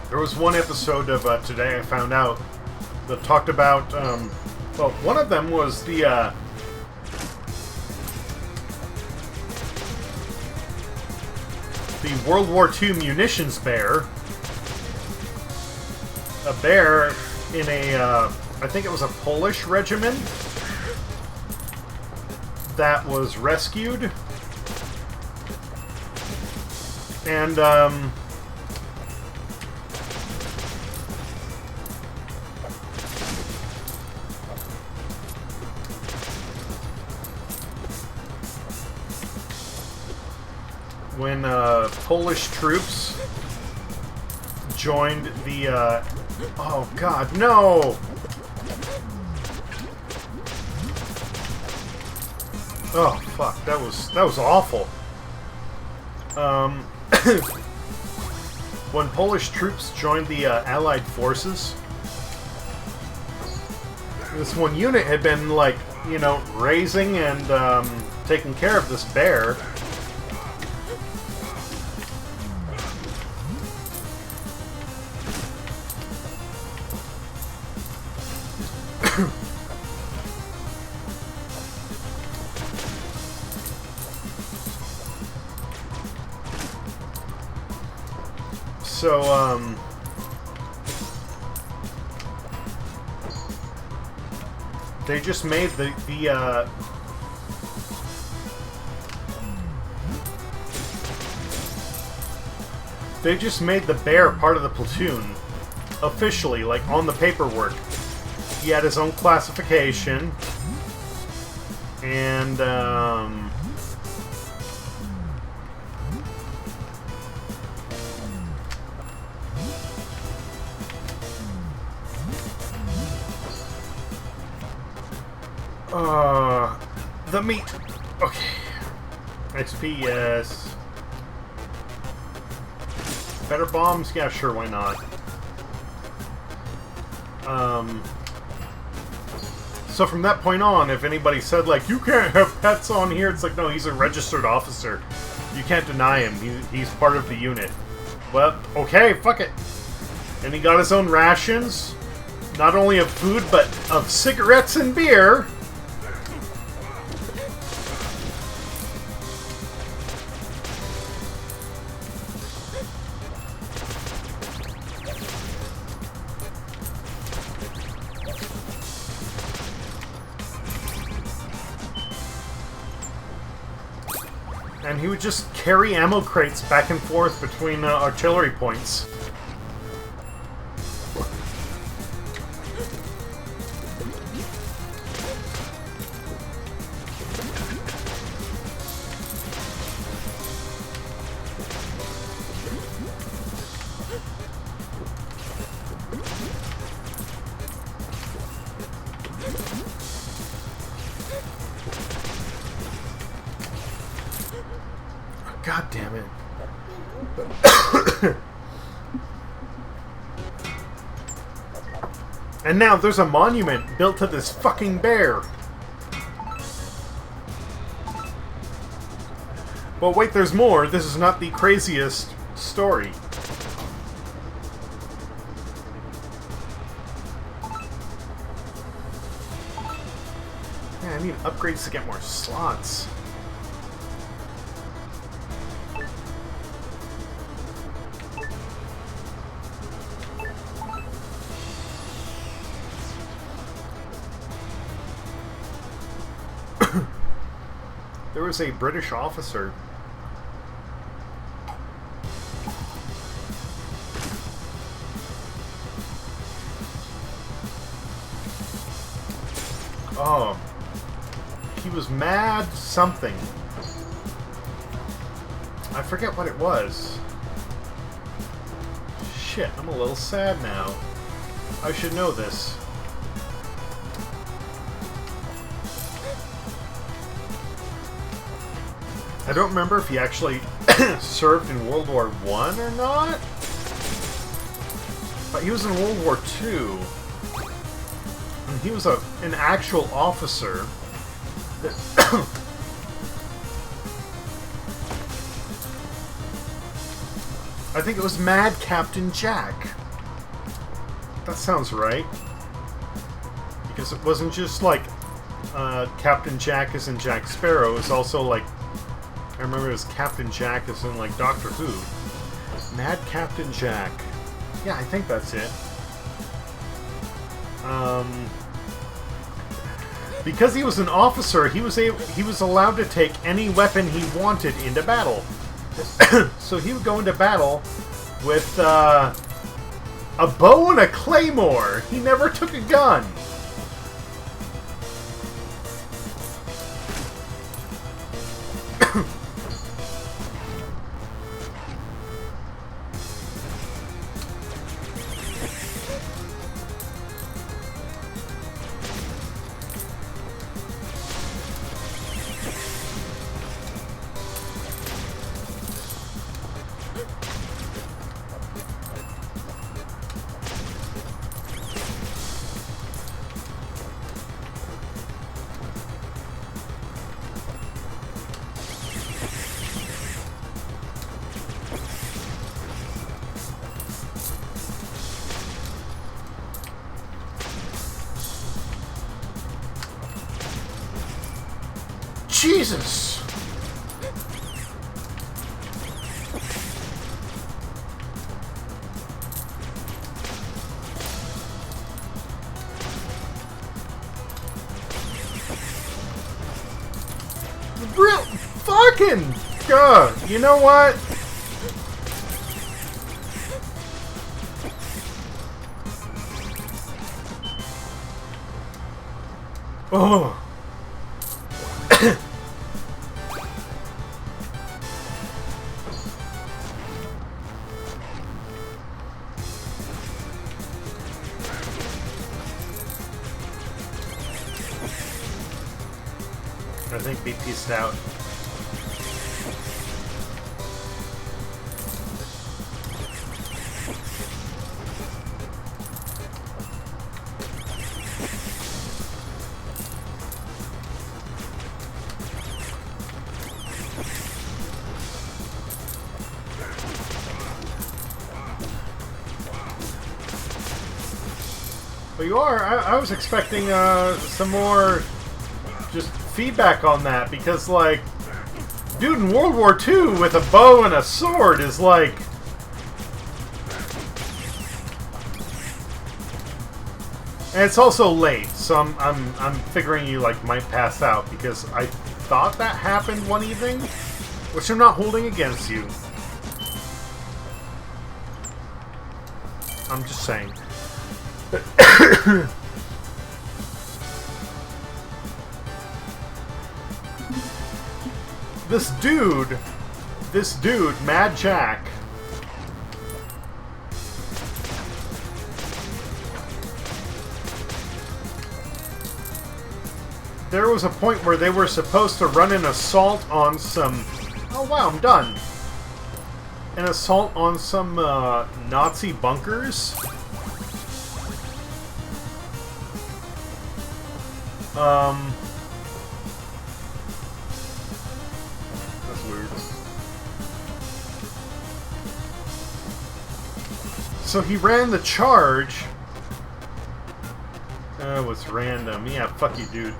There was one episode of Today I Found Out that talked about, well, one of them was the World War II munitions bear. A bear in a, I think it was a Polish regiment that was rescued. And, when Polish troops joined the oh god, no! Oh fuck, that was awful. When Polish troops joined the Allied forces, this one unit had been, like, you know, raising and taking care of this bear. So, they just made they just made the bear part of the platoon. Officially, like, on the paperwork. He had his own classification. And, the meat. Okay. XP, yes. Better bombs? Yeah, sure, why not? So from that point on, if anybody said, like, you can't have pets on here, it's like, no, he's a registered officer. You can't deny him. He's part of the unit. Well, okay, fuck it. And he got his own rations. Not only of food, but of cigarettes and beer. And he would just carry ammo crates back and forth between artillery points. God damn it. And now there's a monument built to this fucking bear. But wait, there's more. This is not the craziest story. Yeah, I need upgrades to get more slots. There was a British officer. Oh. He was mad something. I forget what it was. Shit, I'm a little sad now. I should know this. I don't remember if he actually served in World War I or not. But he was in World War II. And he was an actual officer. I think it was Mad Captain Jack. That sounds right. Because it wasn't just like Captain Jack as in Jack Sparrow. It was also like, I remember it was Captain Jack as in like Doctor Who. Mad Captain Jack. Yeah, I think that's it. Because he was an officer, he was allowed to take any weapon he wanted into battle. So he would go into battle with a bow and a claymore. He never took a gun. Jesus! Real fucking God! You know what? Oh. I think we pieced out. But you are. I was expecting some more just feedback on that, because, like, dude in World War II with a bow and a sword is like... And it's also late, so I'm figuring you, like, might pass out, because I thought that happened one evening, which I'm not holding against you. I'm just saying. This dude, Mad Jack, there was a point where they were supposed to run an assault on some... Oh wow, I'm done. An assault on some Nazi bunkers. That's weird. So he ran the charge. It was random. Yeah, fuck you, dude.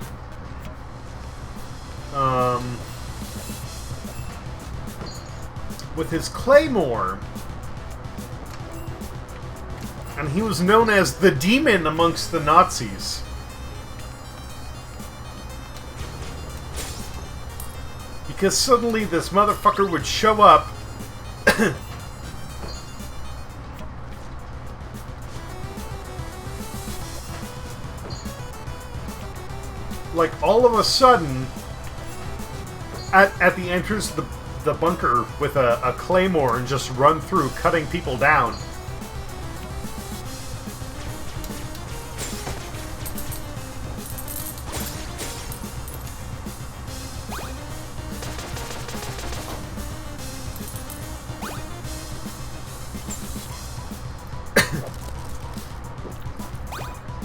With his claymore. And he was known as the demon amongst the Nazis. Because suddenly this motherfucker would show up like all of a sudden at the entrance of the bunker with a claymore and just run through, cutting people down.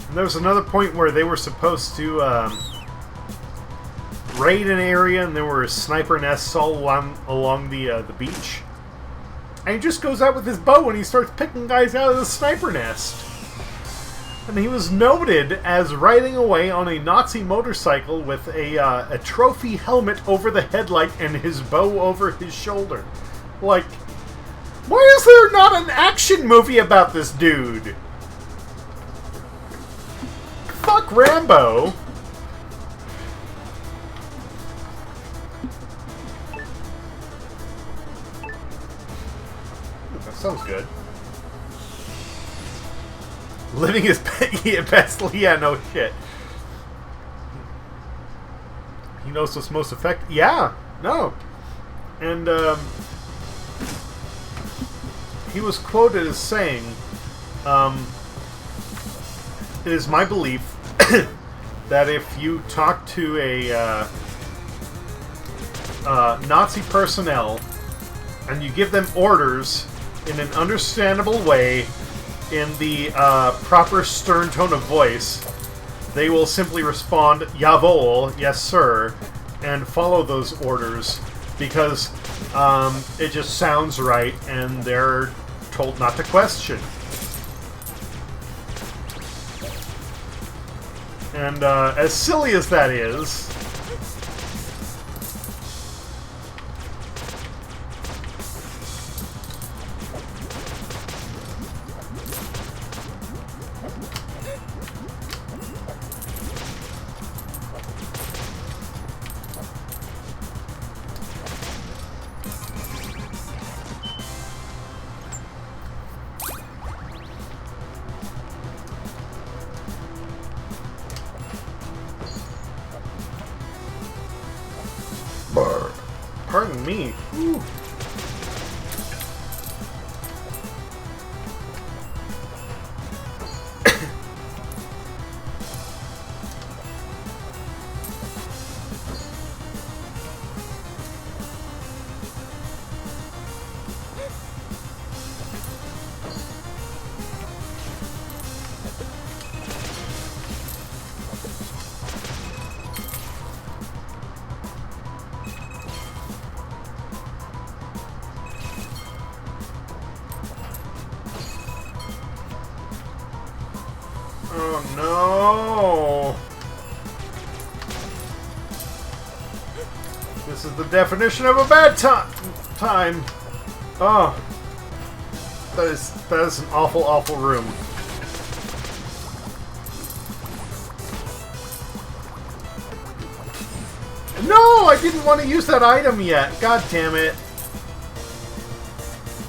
And there was another point where they were supposed to raid an area, and there were sniper nests all along the beach. And he just goes out with his bow and he starts picking guys out of the sniper nest. And he was noted as riding away on a Nazi motorcycle with a trophy helmet over the headlight and his bow over his shoulder. Like, why is there not an action movie about this dude? Fuck Rambo. That sounds good. Living his best. Yeah, no shit. He knows what's most effective. Yeah, no. And he was quoted as saying, it is my belief that if you talk to a Nazi personnel and you give them orders in an understandable way, in the proper stern tone of voice, they will simply respond, "Jawohl, yes sir," and follow those orders because it just sounds right and they're told not to question. And as silly as that is, pardon me. Ooh. Oh no! This is the definition of a bad time. Oh, that is an awful, awful room. No, I didn't want to use that item yet. God damn it.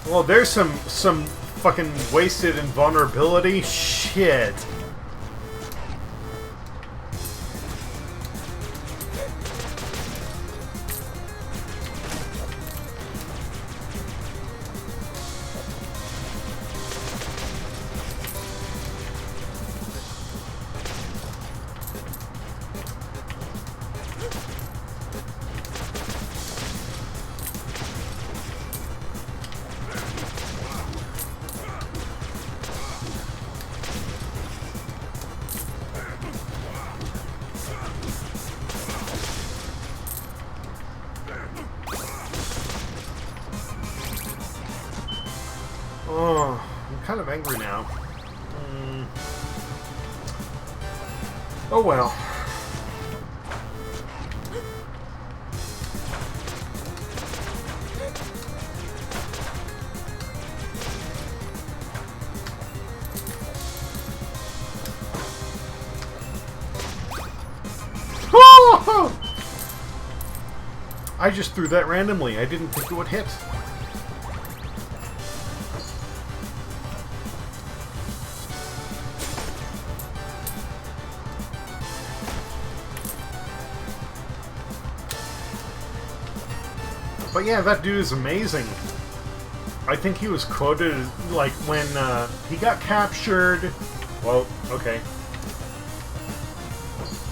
Well, there's some fucking wasted invulnerability. Shit. Oh, I'm kind of angry now. Oh well. I just threw that randomly. I didn't think it would hit. But yeah, that dude is amazing. I think he was quoted, like, when he got captured. Well, okay.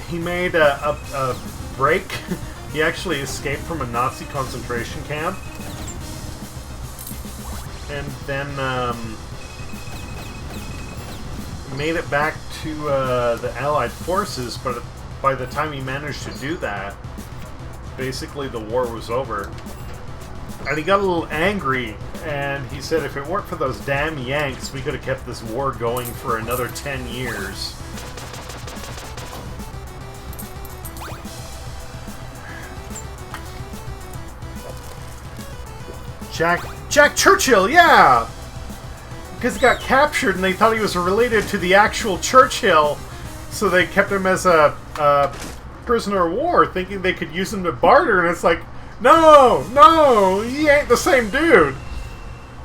He made a break. He actually escaped from a Nazi concentration camp. And then made it back to the Allied forces, but by the time he managed to do that, basically the war was over. And he got a little angry, and he said if it weren't for those damn Yanks, we could have kept this war going for another 10 years. Jack Churchill, yeah! Because he got captured and they thought he was related to the actual Churchill, so they kept him as a prisoner of war, thinking they could use him to barter, and it's like, no, he ain't the same dude.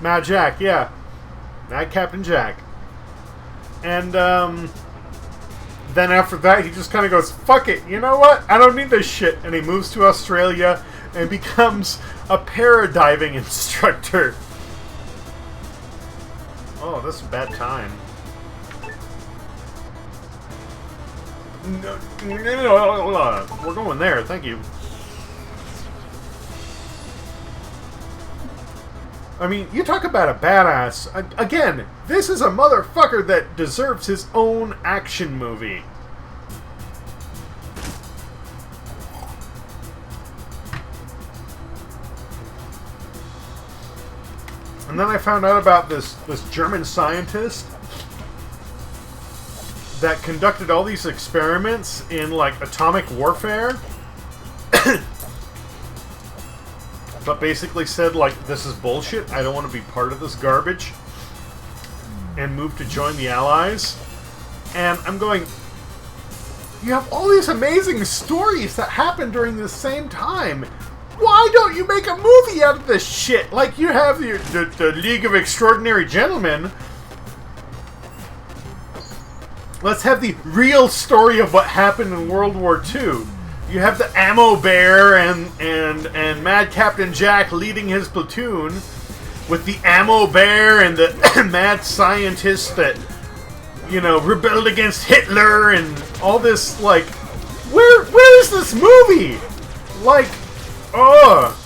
Mad Jack, yeah. Mad Captain Jack. And then after that, he just kind of goes, fuck it, you know what? I don't need this shit. And he moves to Australia and becomes a paradiving instructor. Oh, this is a bad time. No, we're going there, thank you. I mean, you talk about a badass. Again, this is a motherfucker that deserves his own action movie. And then I found out about this German scientist that conducted all these experiments in, like, atomic warfare. But basically said, like, this is bullshit, I don't want to be part of this garbage, and moved to join the Allies. And I'm going, you have all these amazing stories that happened during the same time. Why don't you make a movie out of this shit? Like, you have the League of Extraordinary Gentlemen. Let's have the real story of what happened in World War II. You have the Ammo Bear and Mad Captain Jack leading his platoon with the Ammo Bear and the mad scientist that, you know, rebelled against Hitler and all this, like, where is this movie? Like, oh.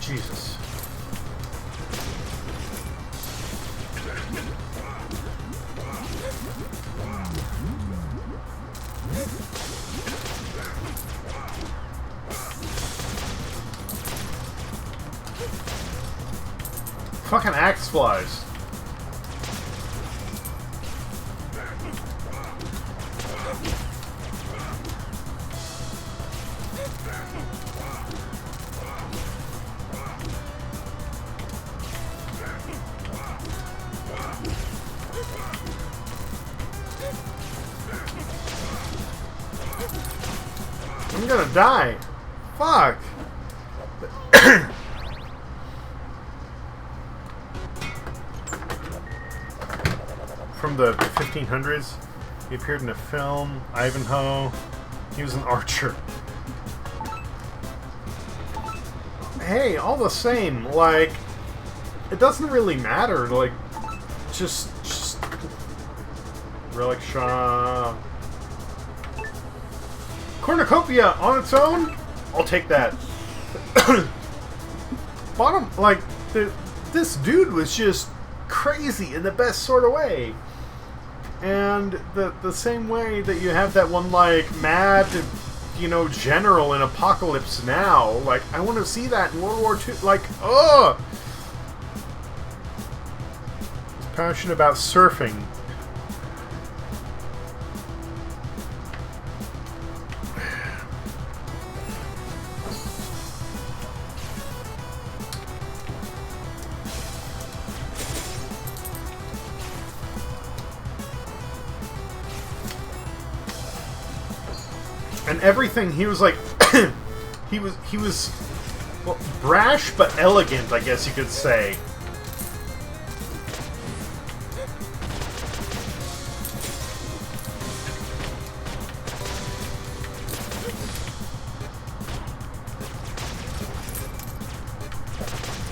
Jesus. Fucking axe flies. I'm gonna die. Fuck. From the 1500s, he appeared in a film, Ivanhoe. He was an archer. Hey, all the same, like, it doesn't really matter. Like, just Relic Shaw. Cornucopia on its own? I'll take that. Bottom, like, this dude was just crazy in the best sort of way. And the same way that you have that one, like, mad, you know, general in Apocalypse Now. Like, I want to see that in World War II. Like, ugh! He's passionate about surfing. And everything, he was like, he was well, brash but elegant, I guess you could say.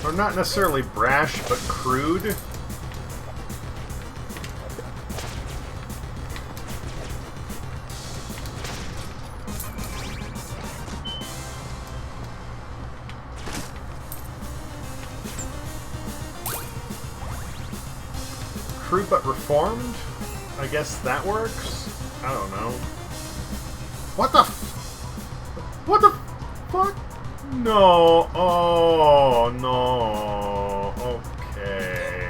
Or not necessarily brash, but crude. Crude but reformed? I guess that works? I don't know. What the what the fuck? No. Oh, no. Okay.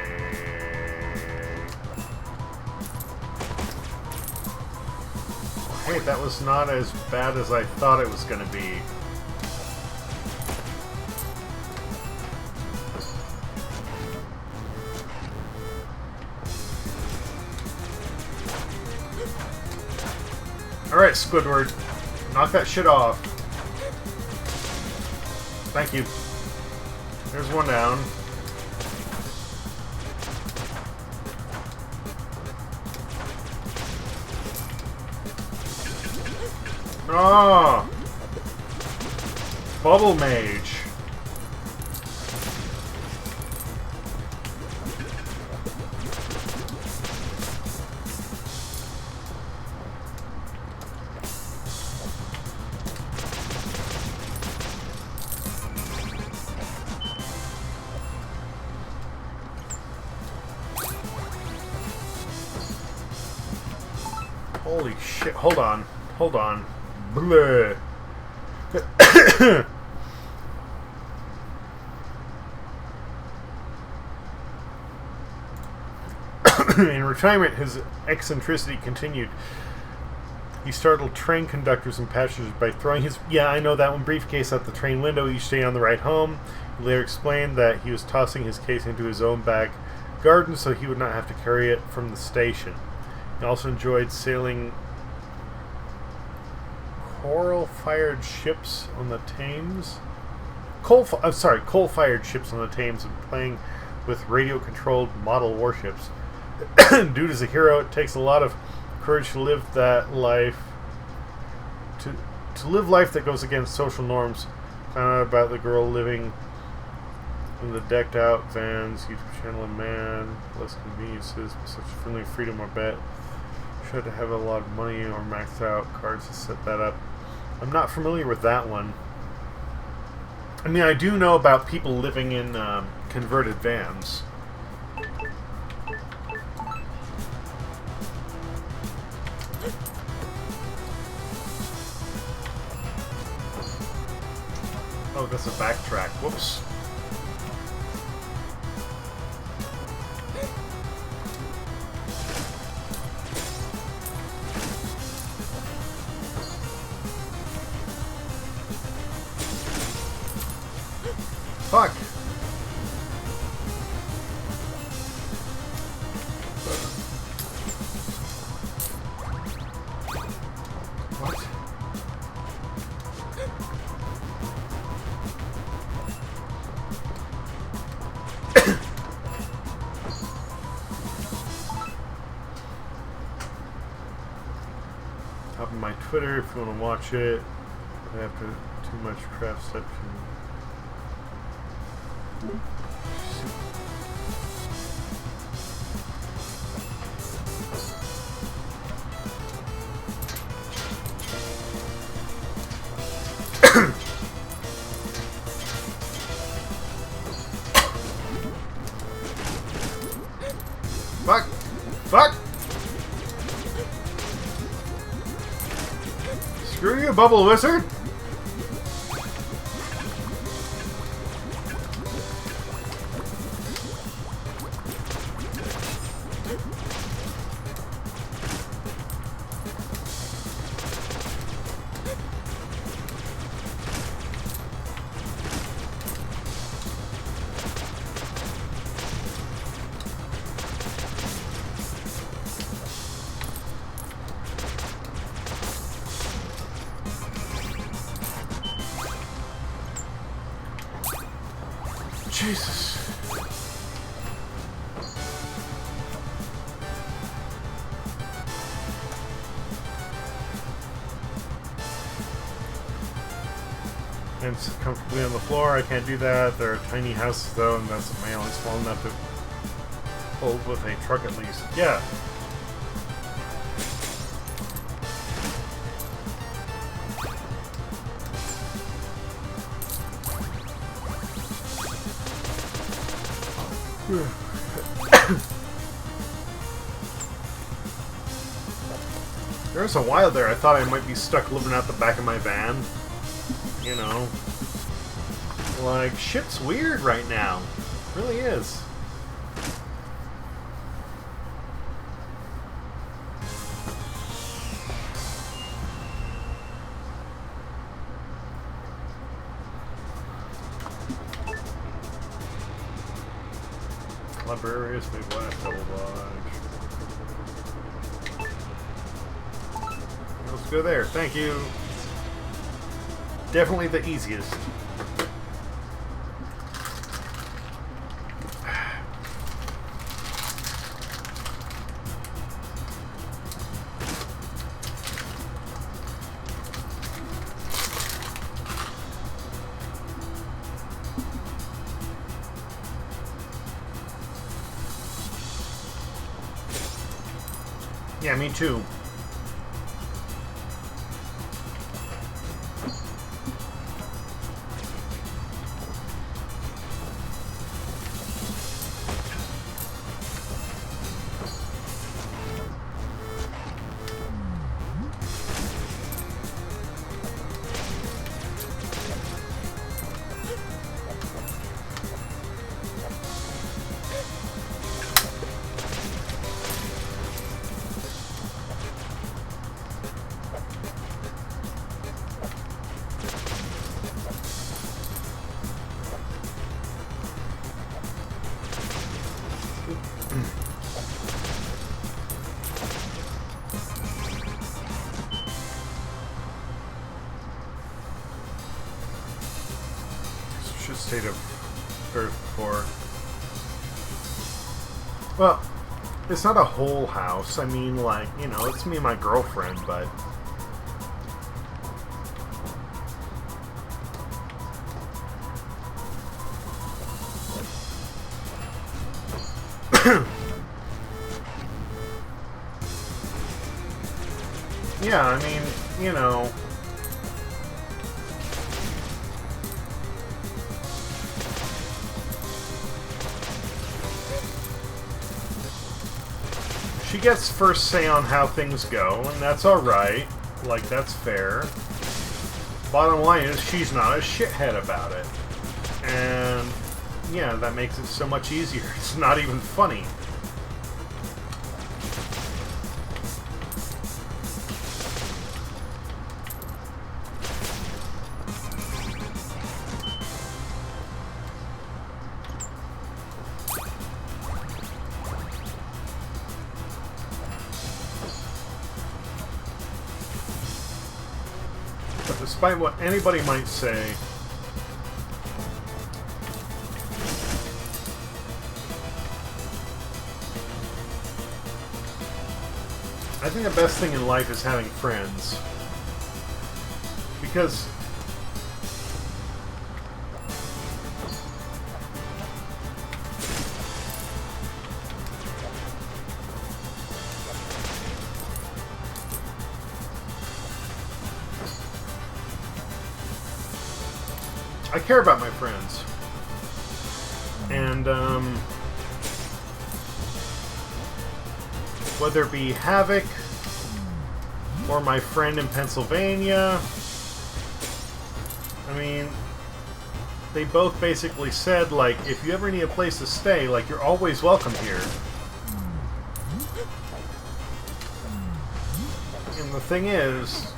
Hey, that was not as bad as I thought it was going to be. Alright, Squidward. Knock that shit off. Thank you. There's one down. Oh! Bubble Mage. Holy shit, hold on. Hold on. Bleh. In retirement, his eccentricity continued. He startled train conductors and passengers by throwing his... Yeah, I know that one. Briefcase out the train window each day on the ride home. He later explained that he was tossing his case into his own back garden so he would not have to carry it from the station. He also enjoyed sailing coal-fired ships on the Thames. Coal-fired ships on the Thames and playing with radio-controlled model warships. Dude is a hero. It takes a lot of courage to live that life. To live life that goes against social norms. Found out about the girl living in the decked-out vans. YouTube channel, a man, less conveniences, such friendly freedom. I bet. Should have to have a lot of money or maxed out cards to set that up. I'm not familiar with that one. I mean, I do know about people living in converted vans. Oh, that's a backtrack. Whoops. Fuck. What? Top of my Twitter if you want to watch it. After too much craft section. Fuck! Fuck! Screw you, Bubble Wizard! Jesus. And it's comfortably on the floor. I can't do that. There are tiny houses though, and that's my only small enough to hold with a truck at least. Yeah. There was a while there I thought I might be stuck living out the back of my van. You know. Like, shit's weird right now. It really is. Librarius, Midwest, double lodge. Let's go there. Thank you. Definitely the easiest. Yeah, me too. State of Earth before. Well, it's not a whole house. I mean, like, you know, it's me and my girlfriend, but... yeah, I mean, you know... She gets first say on how things go, and that's alright. Like, that's fair. Bottom line is, she's not a shithead about it. And, yeah, that makes it so much easier. It's not even funny. But despite what anybody might say, I think the best thing in life is having friends. Because I care about my friends. And, whether it be Havoc or my friend in Pennsylvania, I mean, they both basically said, like, if you ever need a place to stay, like, you're always welcome here. And the thing is,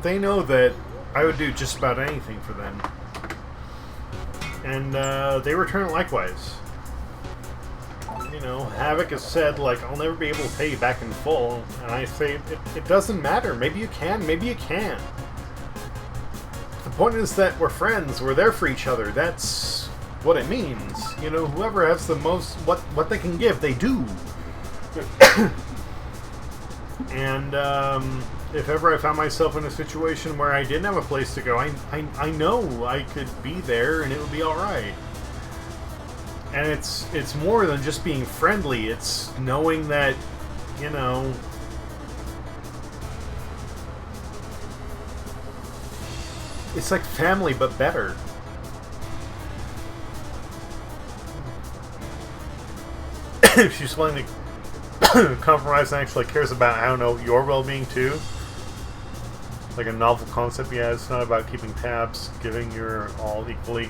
they know that I would do just about anything for them. And they return it likewise. You know, Havoc has said, like, I'll never be able to pay you back in full. And I say, it doesn't matter. Maybe you can, maybe you can't. The point is that we're friends. We're there for each other. That's what it means. You know, whoever has the most, what they can give, they do. And, if ever I found myself in a situation where I didn't have a place to go, I know I could be there and it would be alright. And it's more than just being friendly, it's knowing that, you know, it's like family but better. If she's willing to compromise and actually cares about, I don't know, your well-being too. Like a novel concept, yeah, it's not about keeping tabs, giving your all equally.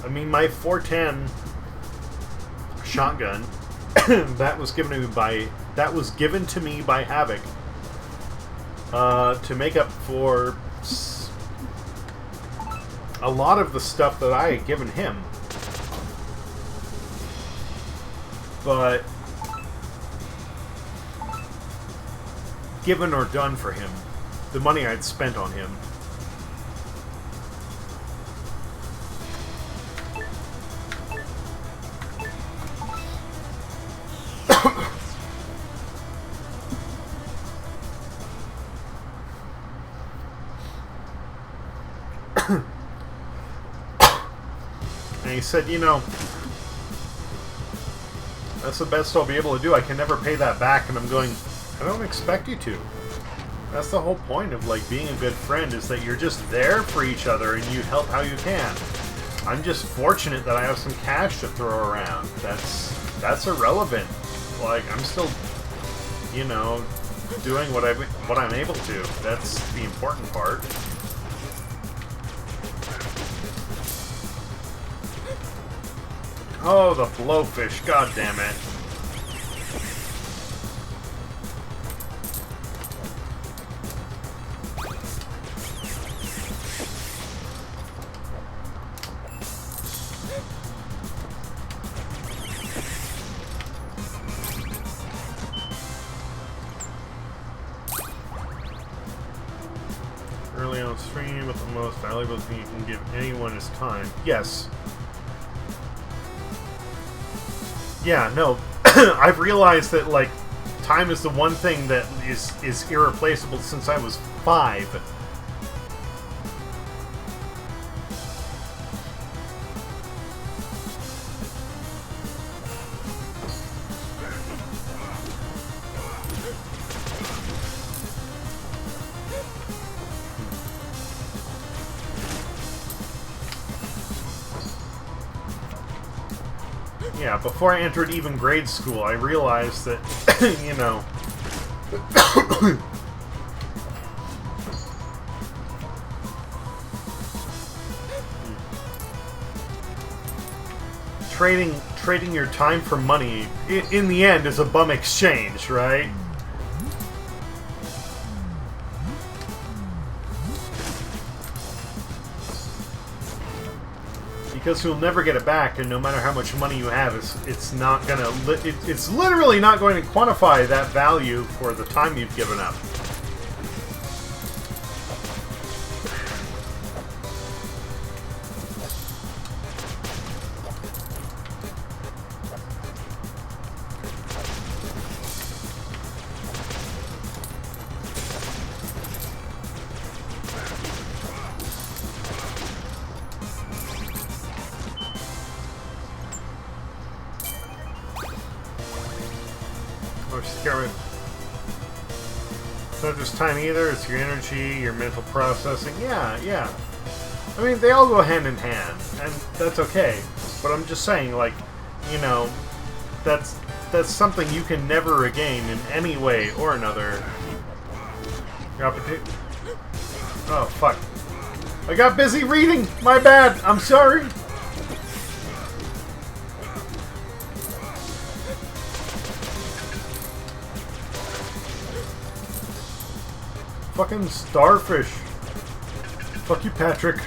I mean, my 410 shotgun that was given to me by Havoc to make up for a lot of the stuff that I had given him. But given or done for him, the money I'd spent on him. And he said, you know, that's the best I'll be able to do. I can never pay that back. And I'm going, I don't expect you to. That's the whole point of, like, being a good friend, is that you're just there for each other and you help how you can. I'm just fortunate that I have some cash to throw around. That's irrelevant. Like, I'm still, you know, doing what I'm able to. That's the important part. Oh, the blowfish, god damn it. downstream, but the most valuable thing you can give anyone is time. Yes. Yeah, no. I've realized that, like, time is the one thing that is irreplaceable since I was 5. Yeah, before I entered even grade school, I realized that, you know, trading your time for money, in the end, is a bum exchange, right? Because you'll never get it back, and no matter how much money you have, it's not gonna. It's literally not going to quantify that value for the time you've given up. It's not just time either, it's your energy, your mental processing. Yeah. I mean, they all go hand in hand, and that's okay. But I'm just saying, like, you know, that's something you can never regain in any way or another. Your opportunity. Oh, fuck. I got busy reading! My bad! I'm sorry! Fucking starfish. Fuck you, Patrick.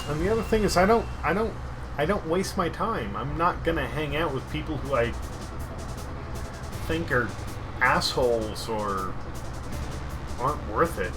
And the other thing is, I don't waste my time. I'm not gonna hang out with people who I think are assholes or aren't worth it.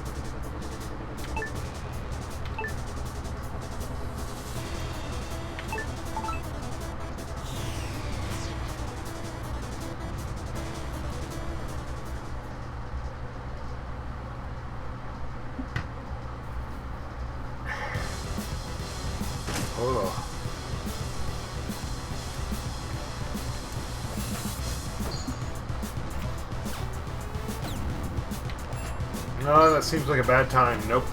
No, that seems like a bad time. Nope.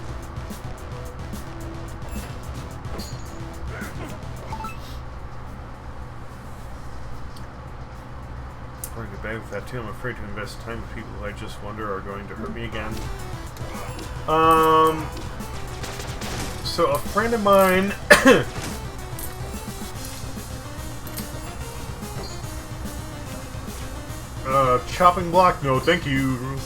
I'm going to bed with that too. I'm afraid to invest time with people who I just wonder are going to hurt me again. So a friend of mine chopping block? No, thank you.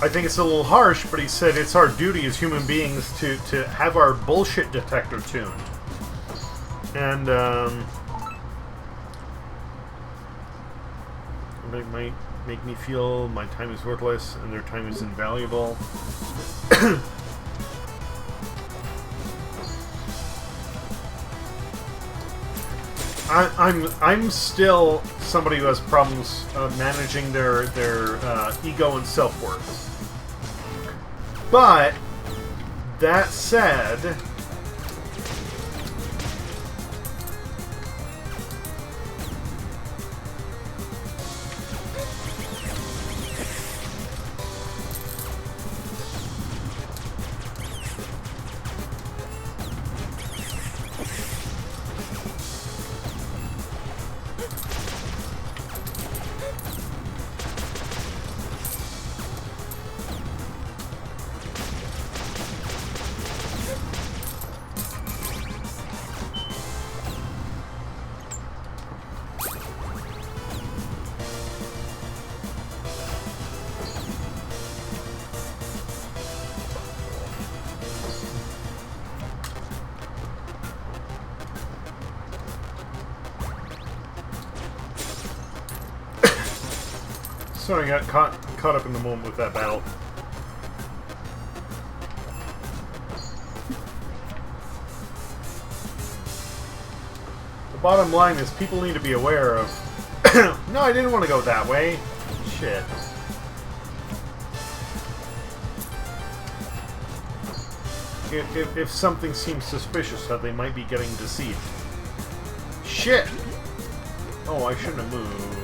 I think it's a little harsh, but he said it's our duty as human beings to have our bullshit detector tuned. And, it might make me feel my time is worthless and their time is invaluable. I'm still somebody who has problems managing their ego and self-worth. But that said, Sorry, I got caught up in the moment with that battle. The bottom line is people need to be aware of... No, I didn't want to go that way. Shit. If something seems suspicious, that they might be getting deceived. Shit! Oh, I shouldn't have moved.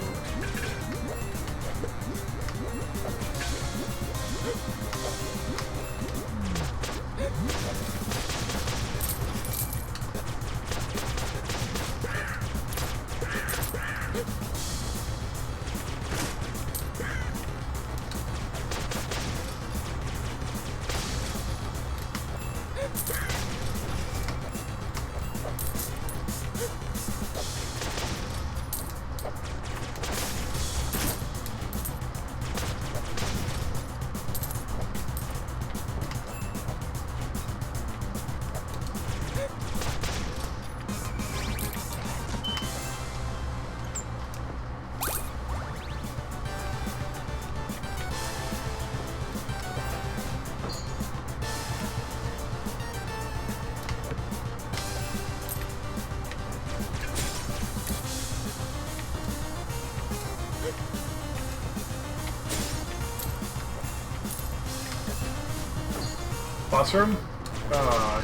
Boss room?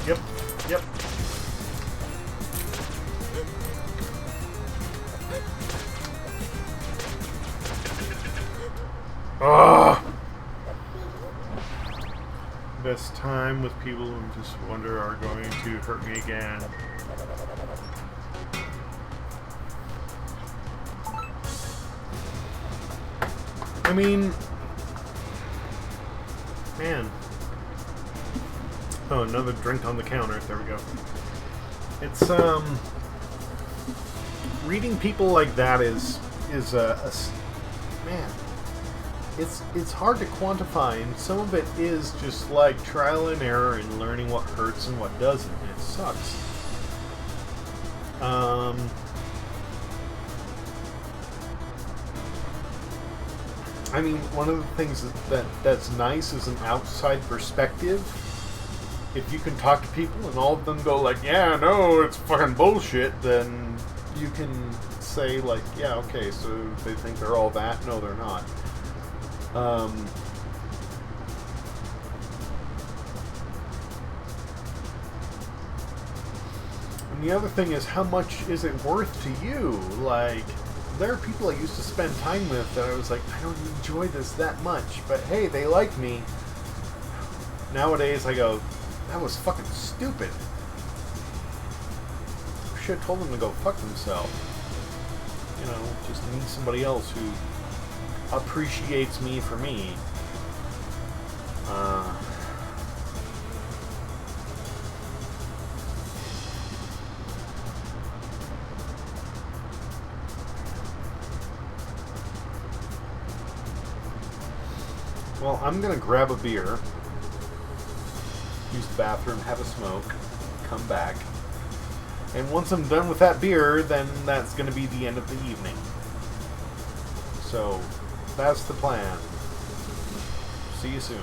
Yep. Yep. Best time with people who just wonder are going to hurt me again. I mean... Man. Oh, another drink on the counter. There we go. It's, reading people like that is man, it's hard to quantify, and some of it is just like trial and error and learning what hurts and what doesn't. It sucks. I mean, one of the things that's nice is an outside perspective. If you can talk to people and all of them go like, yeah, no, it's fucking bullshit, then you can say like, yeah, okay, so they think they're all that. No, they're not. And the other thing is, how much is it worth to you? Like, there are people I used to spend time with that I was like, I don't enjoy this that much, but hey, they like me. Nowadays I go, that was fucking stupid. Should have told them to go fuck themselves. You know, just need somebody else who appreciates me for me. Well, I'm gonna grab a beer, use the bathroom, have a smoke, come back. And once I'm done with that beer, then that's going to be the end of the evening. So, that's the plan. See you soon.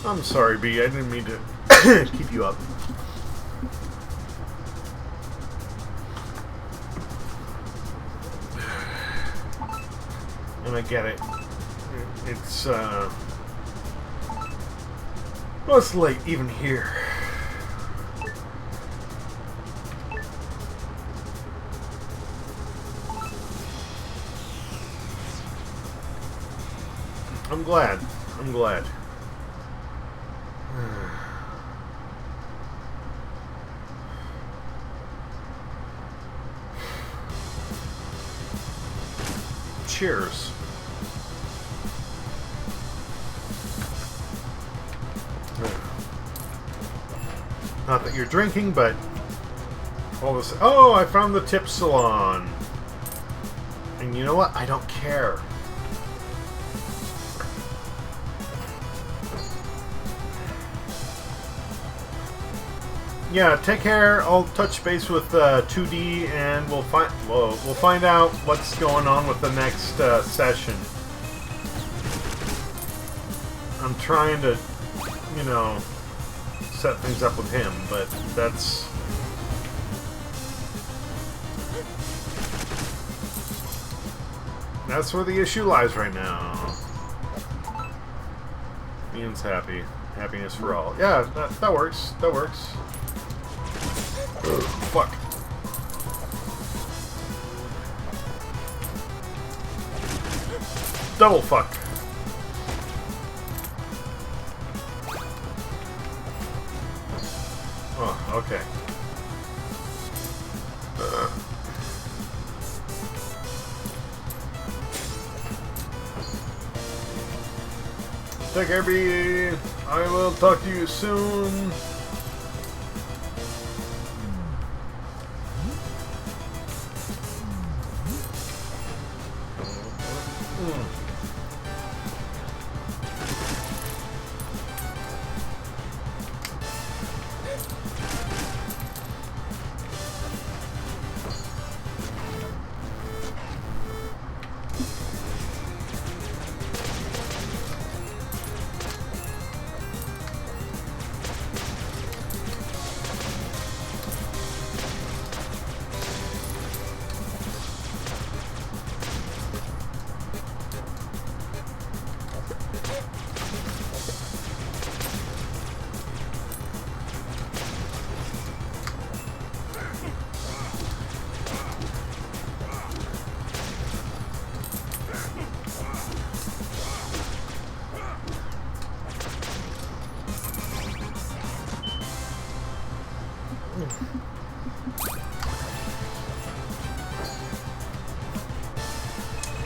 I'm sorry, B. I didn't mean to keep you up. And I get it. It's, well, it's late even here. I'm glad. I'm glad. Cheers. Not that you're drinking, but all this. Oh, I found the tip salon. And you know what? I don't care. Yeah, take care. I'll touch base with 2D, and we'll find out what's going on with the next session. I'm trying to, you know, set things up with him, but that's where the issue lies right now. Ian's happy. Happiness for all. Yeah, that works. That works. Fuck. Double fuck. Oh, okay. Take care, B. I will talk to you soon.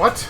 What?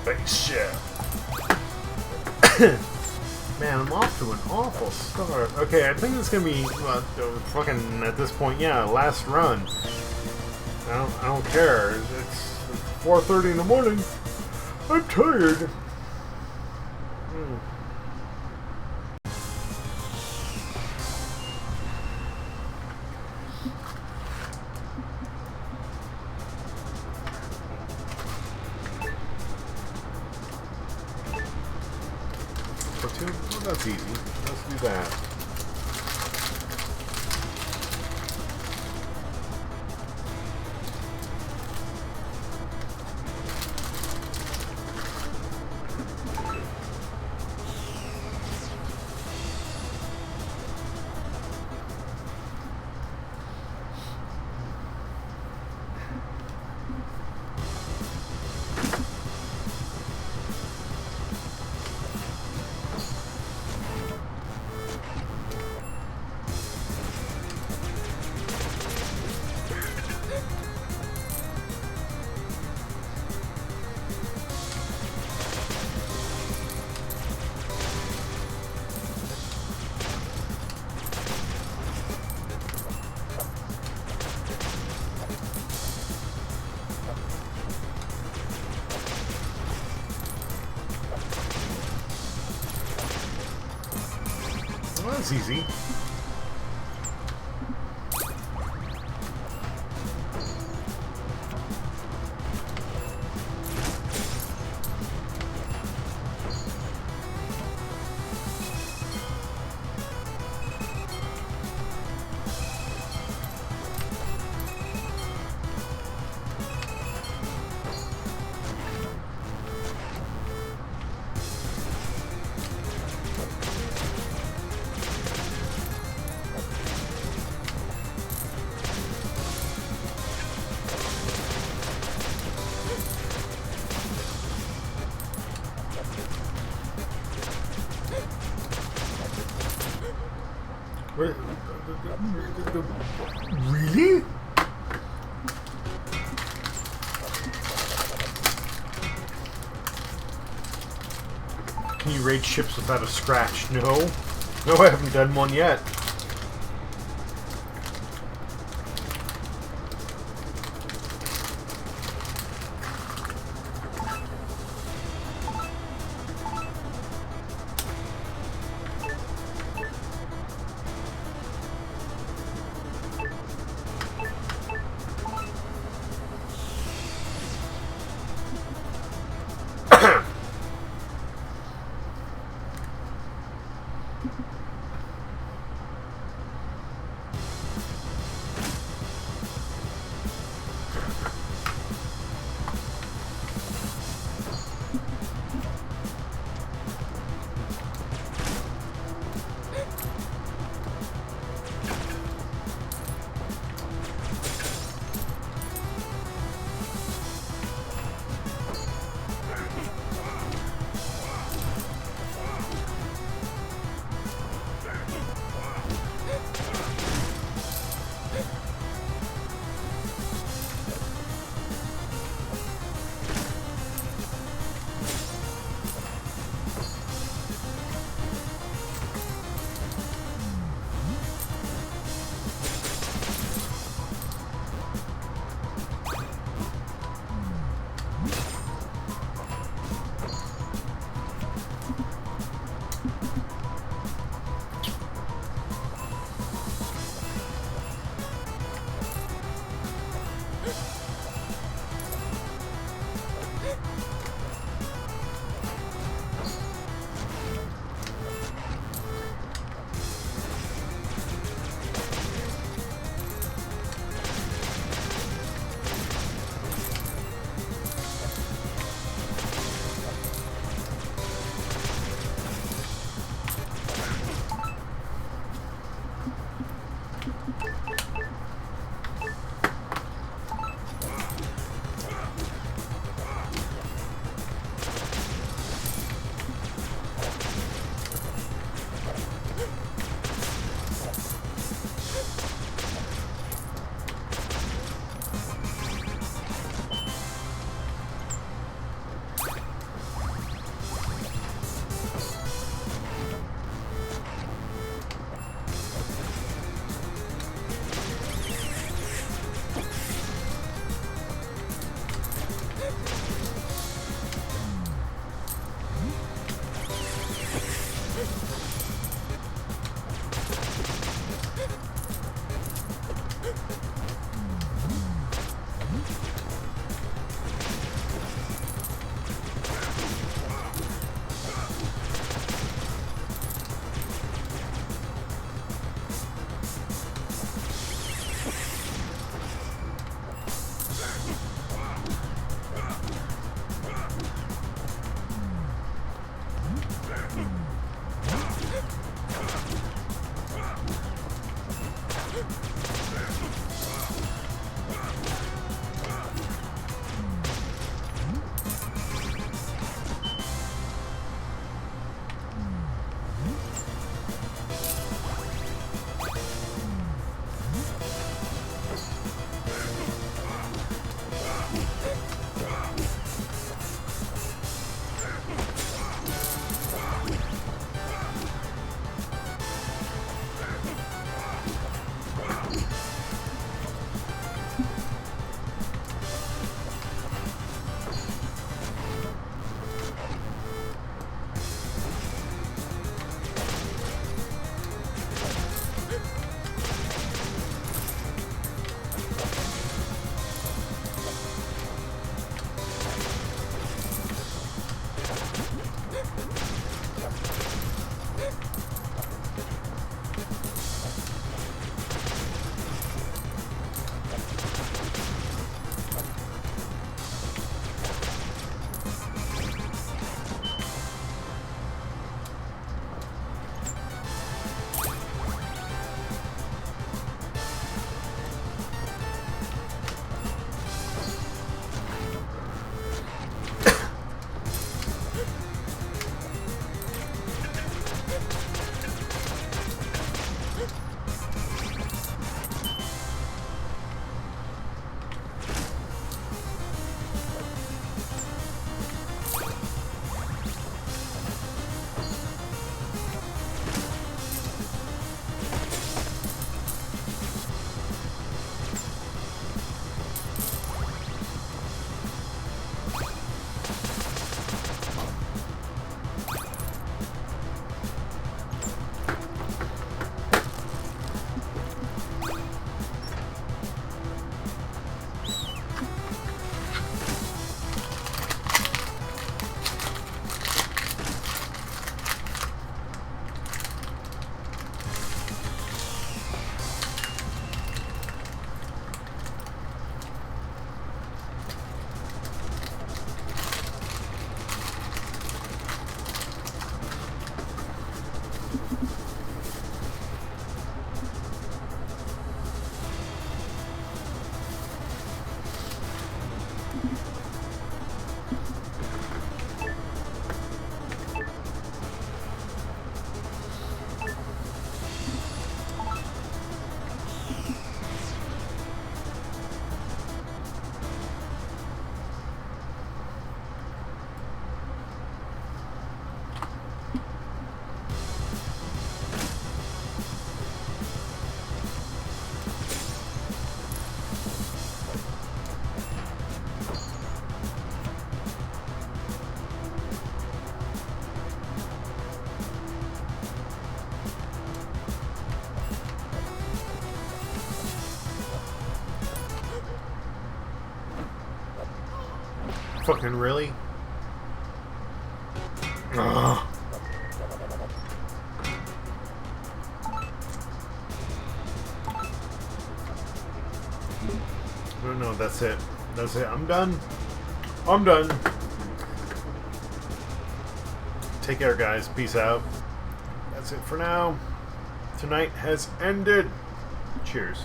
Spaceship. Man, I'm off to an awful start. Okay, I think it's gonna be fucking at this point. Yeah, last run. I don't care. It's 4:30 in the morning. I'm tired. Platoon? Well, that's easy. Let's do that. Well, that's easy. Really? Can you raid ships without a scratch? No. No, I haven't done one yet. Fucking really? Ugh. No, that's it. That's it. I'm done. I'm done. Take care, guys. Peace out. That's it for now. Tonight has ended. Cheers.